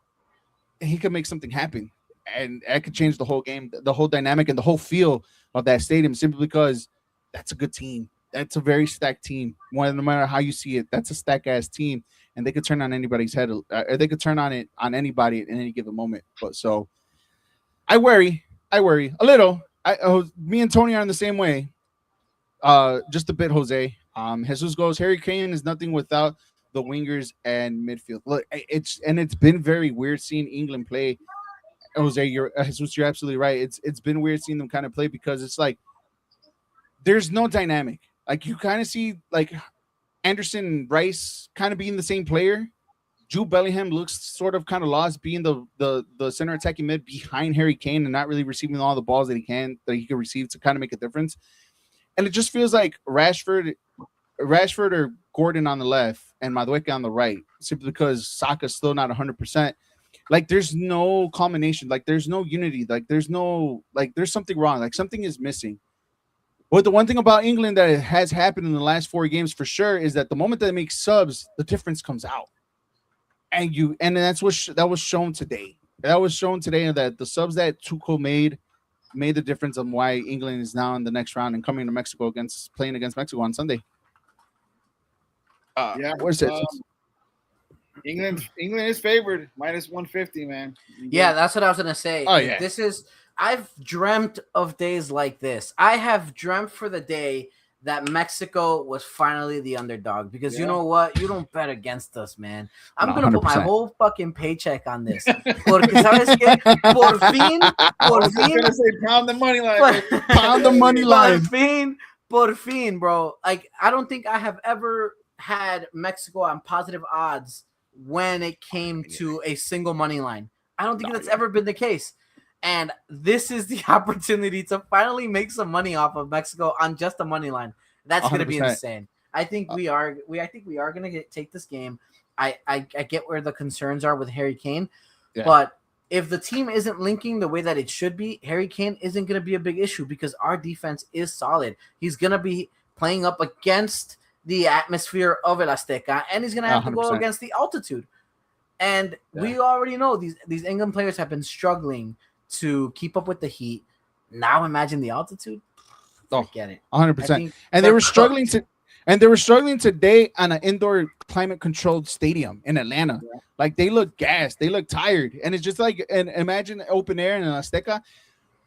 he could make something happen, and that could change the whole game, the whole dynamic, and the whole feel of that stadium. Simply because that's a good team. That's a very stacked team. No matter how you see it, that's a stacked ass team, and they could turn on anybody's head. Or they could turn on anybody at any given moment. But so, I worry a little. Me and Tony are in the same way. Just a bit, Jose. Jesus goes, Harry Kane is nothing without the wingers and midfield. Look, it's been very weird seeing England play. Jose, you're absolutely right. It's been weird seeing them kind of play because it's like there's no dynamic. Like you kind of see like Anderson and Rice kind of being the same player. Jude Bellingham looks sort of kind of lost being the center attacking mid behind Harry Kane and not really receiving all the balls that he can receive to kind of make a difference. And it just feels like Rashford or Gordon on the left and Madueke on the right, simply because Saka's still not 100%. Like there's no combination, like there's no unity, like there's something wrong, like something is missing. But the one thing about England that has happened in the last 4 games for sure is that the moment that they make subs, the difference comes out. And that was shown today. That was shown today that the subs that Tuchel made the difference on why England is now in the next round and coming to Mexico playing against Mexico on Sunday. Where's it? England is favored -150, man. Yeah, that's what I was gonna say. Oh yeah, I've dreamt of days like this. I have dreamt for the day that Mexico was finally the underdog, because you know what? You don't bet against us, man. I'm going to put my whole fucking paycheck on this. Porque, ¿sabes qué? Por fin. Say, pound the money line. Pound the money line. Por fin, bro. Like, I don't think I have ever had Mexico on positive odds when it came to a single money line. I don't think that's ever been the case. And this is the opportunity to finally make some money off of Mexico on just the money line. That's going to be 100%. insane. I think we are going to take this game. I get where the concerns are with Harry Kane, but if the team isn't linking the way that it should be, Harry Kane isn't going to be a big issue because our defense is solid. He's going to be playing up against the atmosphere of El Azteca, and he's going to have to go 100%. against the altitude. And we already know these England players have been struggling to keep up with the heat. Now imagine the altitude. Forget it. 100%. And they were struggling today on an indoor climate controlled stadium in Atlanta. Yeah. Like they look gassed, they look tired. And it's just like, and imagine open air in Azteca.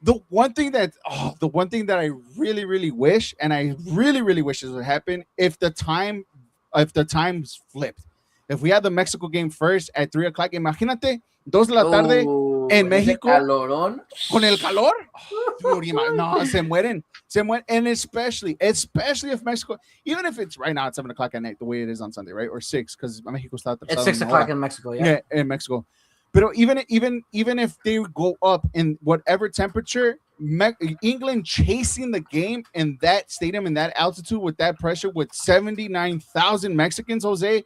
The one thing that I really, really wish, and I really, really wish this would happen if the times flipped. If we had the Mexico game first at 3:00, imagínate, 2 de la tarde en México. Con el calor. No, se mueren. And especially if Mexico, even if it's right now at 7:00 at night, the way it is on Sunday, right? Or 6, because Mexico está atrasado. It's 6 o'clock in Mexico, yeah, in Mexico. But even if they go up in whatever temperature, England chasing the game in that stadium, in that altitude, with that pressure, with 79,000 Mexicans, Jose,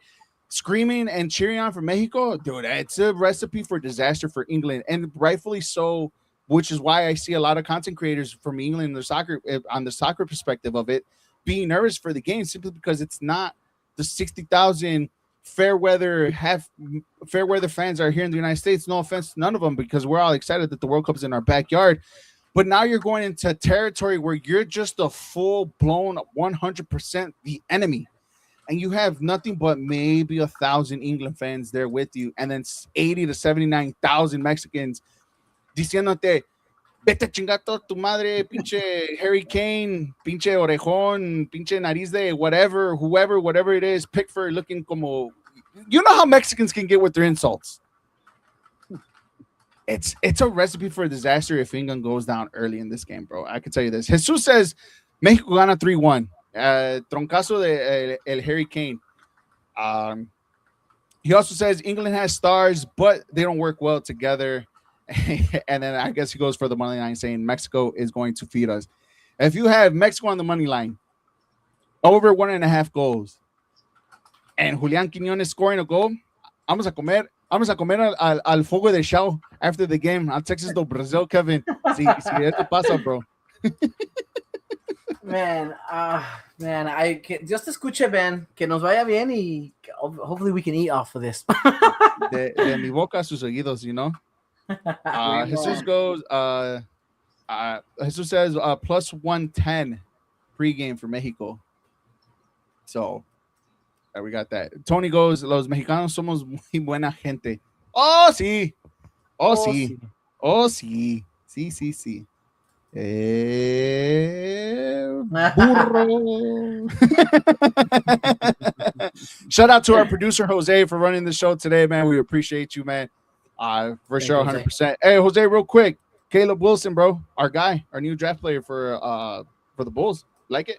screaming and cheering on for Mexico, dude, it's a recipe for disaster for England, and rightfully so, which is why I see a lot of content creators from England, on the soccer perspective of it, being nervous for the game, simply because it's not the 60,000 fair weather fans are here in the United States. No offense to none of them, because we're all excited that the World Cup is in our backyard. But now you're going into territory where you're just a full-blown 100% the enemy. And you have nothing but maybe 1,000 England fans there with you, and then 80 to 79,000 Mexicans diciéndote, vete a chingato tu madre, pinche Harry Kane, pinche orejón, pinche nariz de whatever it is, Pickford looking como... You know how Mexicans can get with their insults. It's a recipe for a disaster if England goes down early in this game, bro. I can tell you this. Jesus says, Mexico gana 3-1. Troncazo de el Harry Kane. He also says England has stars, but they don't work well together. And then I guess he goes for the money line, saying Mexico is going to feed us. If you have Mexico on the money line, over 1.5 goals, and Julián Quiñones scoring a goal, vamos a comer al fuego de Shao after the game. I'll Texas do Brazil, Kevin. Si esto pasa, bro. Man, I just escuche, Ben, que nos vaya bien y hopefully we can eat off of this. de mi boca a sus oídos, you know. Jesus goes. Jesus says plus 110 pregame for Mexico. So we got that. Tony goes. Los mexicanos somos muy buena gente. Oh sí. Oh sí. Oh sí. Sí. Burro. Shout out to our producer Jose for running the show today, man. We appreciate you, man. For sure, 100%. Hey, Jose, real quick, Caleb Wilson, bro, our guy, our new draft player for the Bulls. Like it?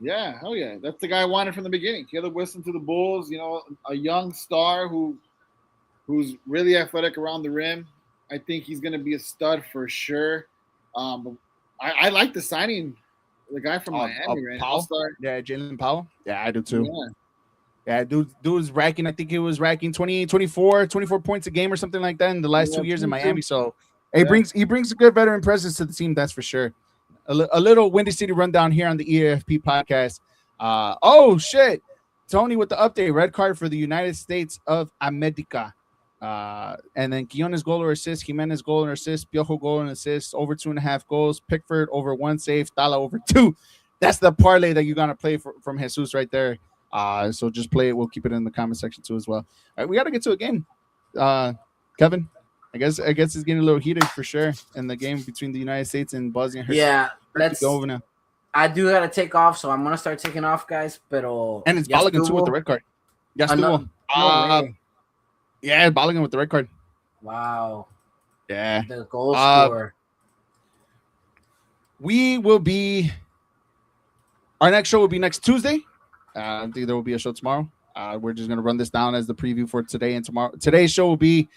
Yeah, hell yeah. That's the guy I wanted from the beginning. Caleb Wilson to the Bulls. You know, a young star who's really athletic around the rim. I think he's going to be a stud for sure. But I like the signing. The guy from Miami, right? All-star. Yeah, Jalen Powell. Yeah, I do too. Yeah, dude's racking. I think he was racking 24 points a game or something like that in the last 2 years in Miami. So he brings a good veteran presence to the team. That's for sure. A little Windy City rundown here on the EAFP podcast. Oh shit, Tony with the update. Red card for the United States of America. And then Quiñones goal or assist, Jimenez goal or assist, Piojo goal and assist, over 2.5 goals, Pickford over 1 save, Tala over 2. That's the parlay that you're gonna play from Jesus right there. So just play it. We'll keep it in the comment section too as well. All right, we got to get to a game. Kevin, I guess it's getting a little heated for sure in the game between the United States and Bosnia. Yeah, let's go over now. I do got to take off, so I'm gonna start taking off, guys. And it's Balogun too with the red card. Yes, yeah, Balogun with the red card. Wow. Yeah. The goal scorer. Our next show will be next Tuesday. I think there will be a show tomorrow. We're just going to run this down as the preview for today and tomorrow. Today's show will be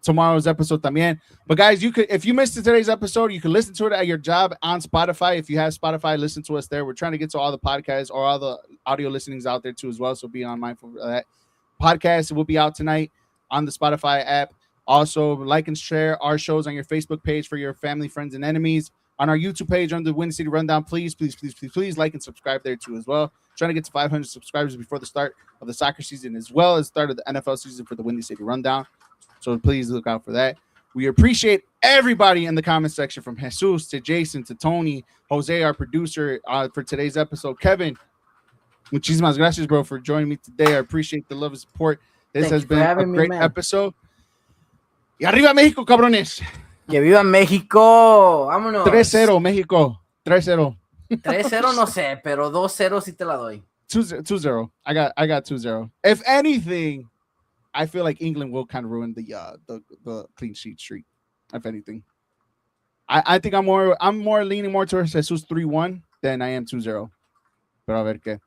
tomorrow's episode también. But guys, if you missed today's episode, you can listen to it at your job on Spotify. If you have Spotify, listen to us there. We're trying to get to all the podcasts or all the audio listenings out there too as well. So be mindful of that. Podcast will be out tonight on the Spotify app. Also, like and share our shows on your Facebook page for your family, friends, and enemies. On our YouTube page under the Windy City Rundown, please like and subscribe there too as well. Trying to get to 500 subscribers before the start of the soccer season as well as the start of the NFL season for the Windy City Rundown. So please look out for that. We appreciate everybody in the comment section, from Jesus to Jason to Tony, Jose, our producer for today's episode. Kevin, muchísimas gracias, bro, for joining me today. I appreciate the love and support. This has been a great episode. Y arriba México, cabrones. Que viva México. Vámonos. 3-0 México. 3-0. 3-0 no sé, pero 2-0 sí te la doy. 2-0. I got 2-0. If anything, I feel like England will kind of ruin the clean sheet streak. If anything, I think I'm more leaning more towards Jesus 3-1 than I am 2-0. Pero a ver qué.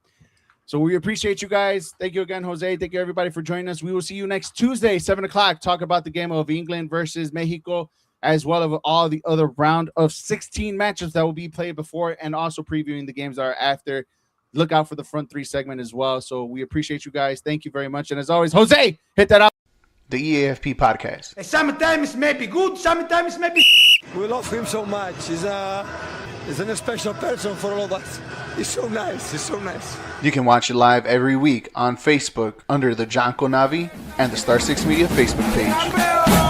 So we appreciate you guys. Thank you again, Jose. Thank you everybody for joining us. We will see you next Tuesday, 7:00. Talk about the game of England versus Mexico, as well as all the other round of 16 matches that will be played before, and also previewing the games that are after. Look out for the front three segment as well. So we appreciate you guys. Thank you very much. And as always, Jose, hit that out. The EAFP podcast. Sometimes it may be good, sometimes it may be. We love him so much. He's a special person for all of us. He's so nice. He's so nice. You can watch it live every week on Facebook under the Janko Navi and the Star 6 Media Facebook page.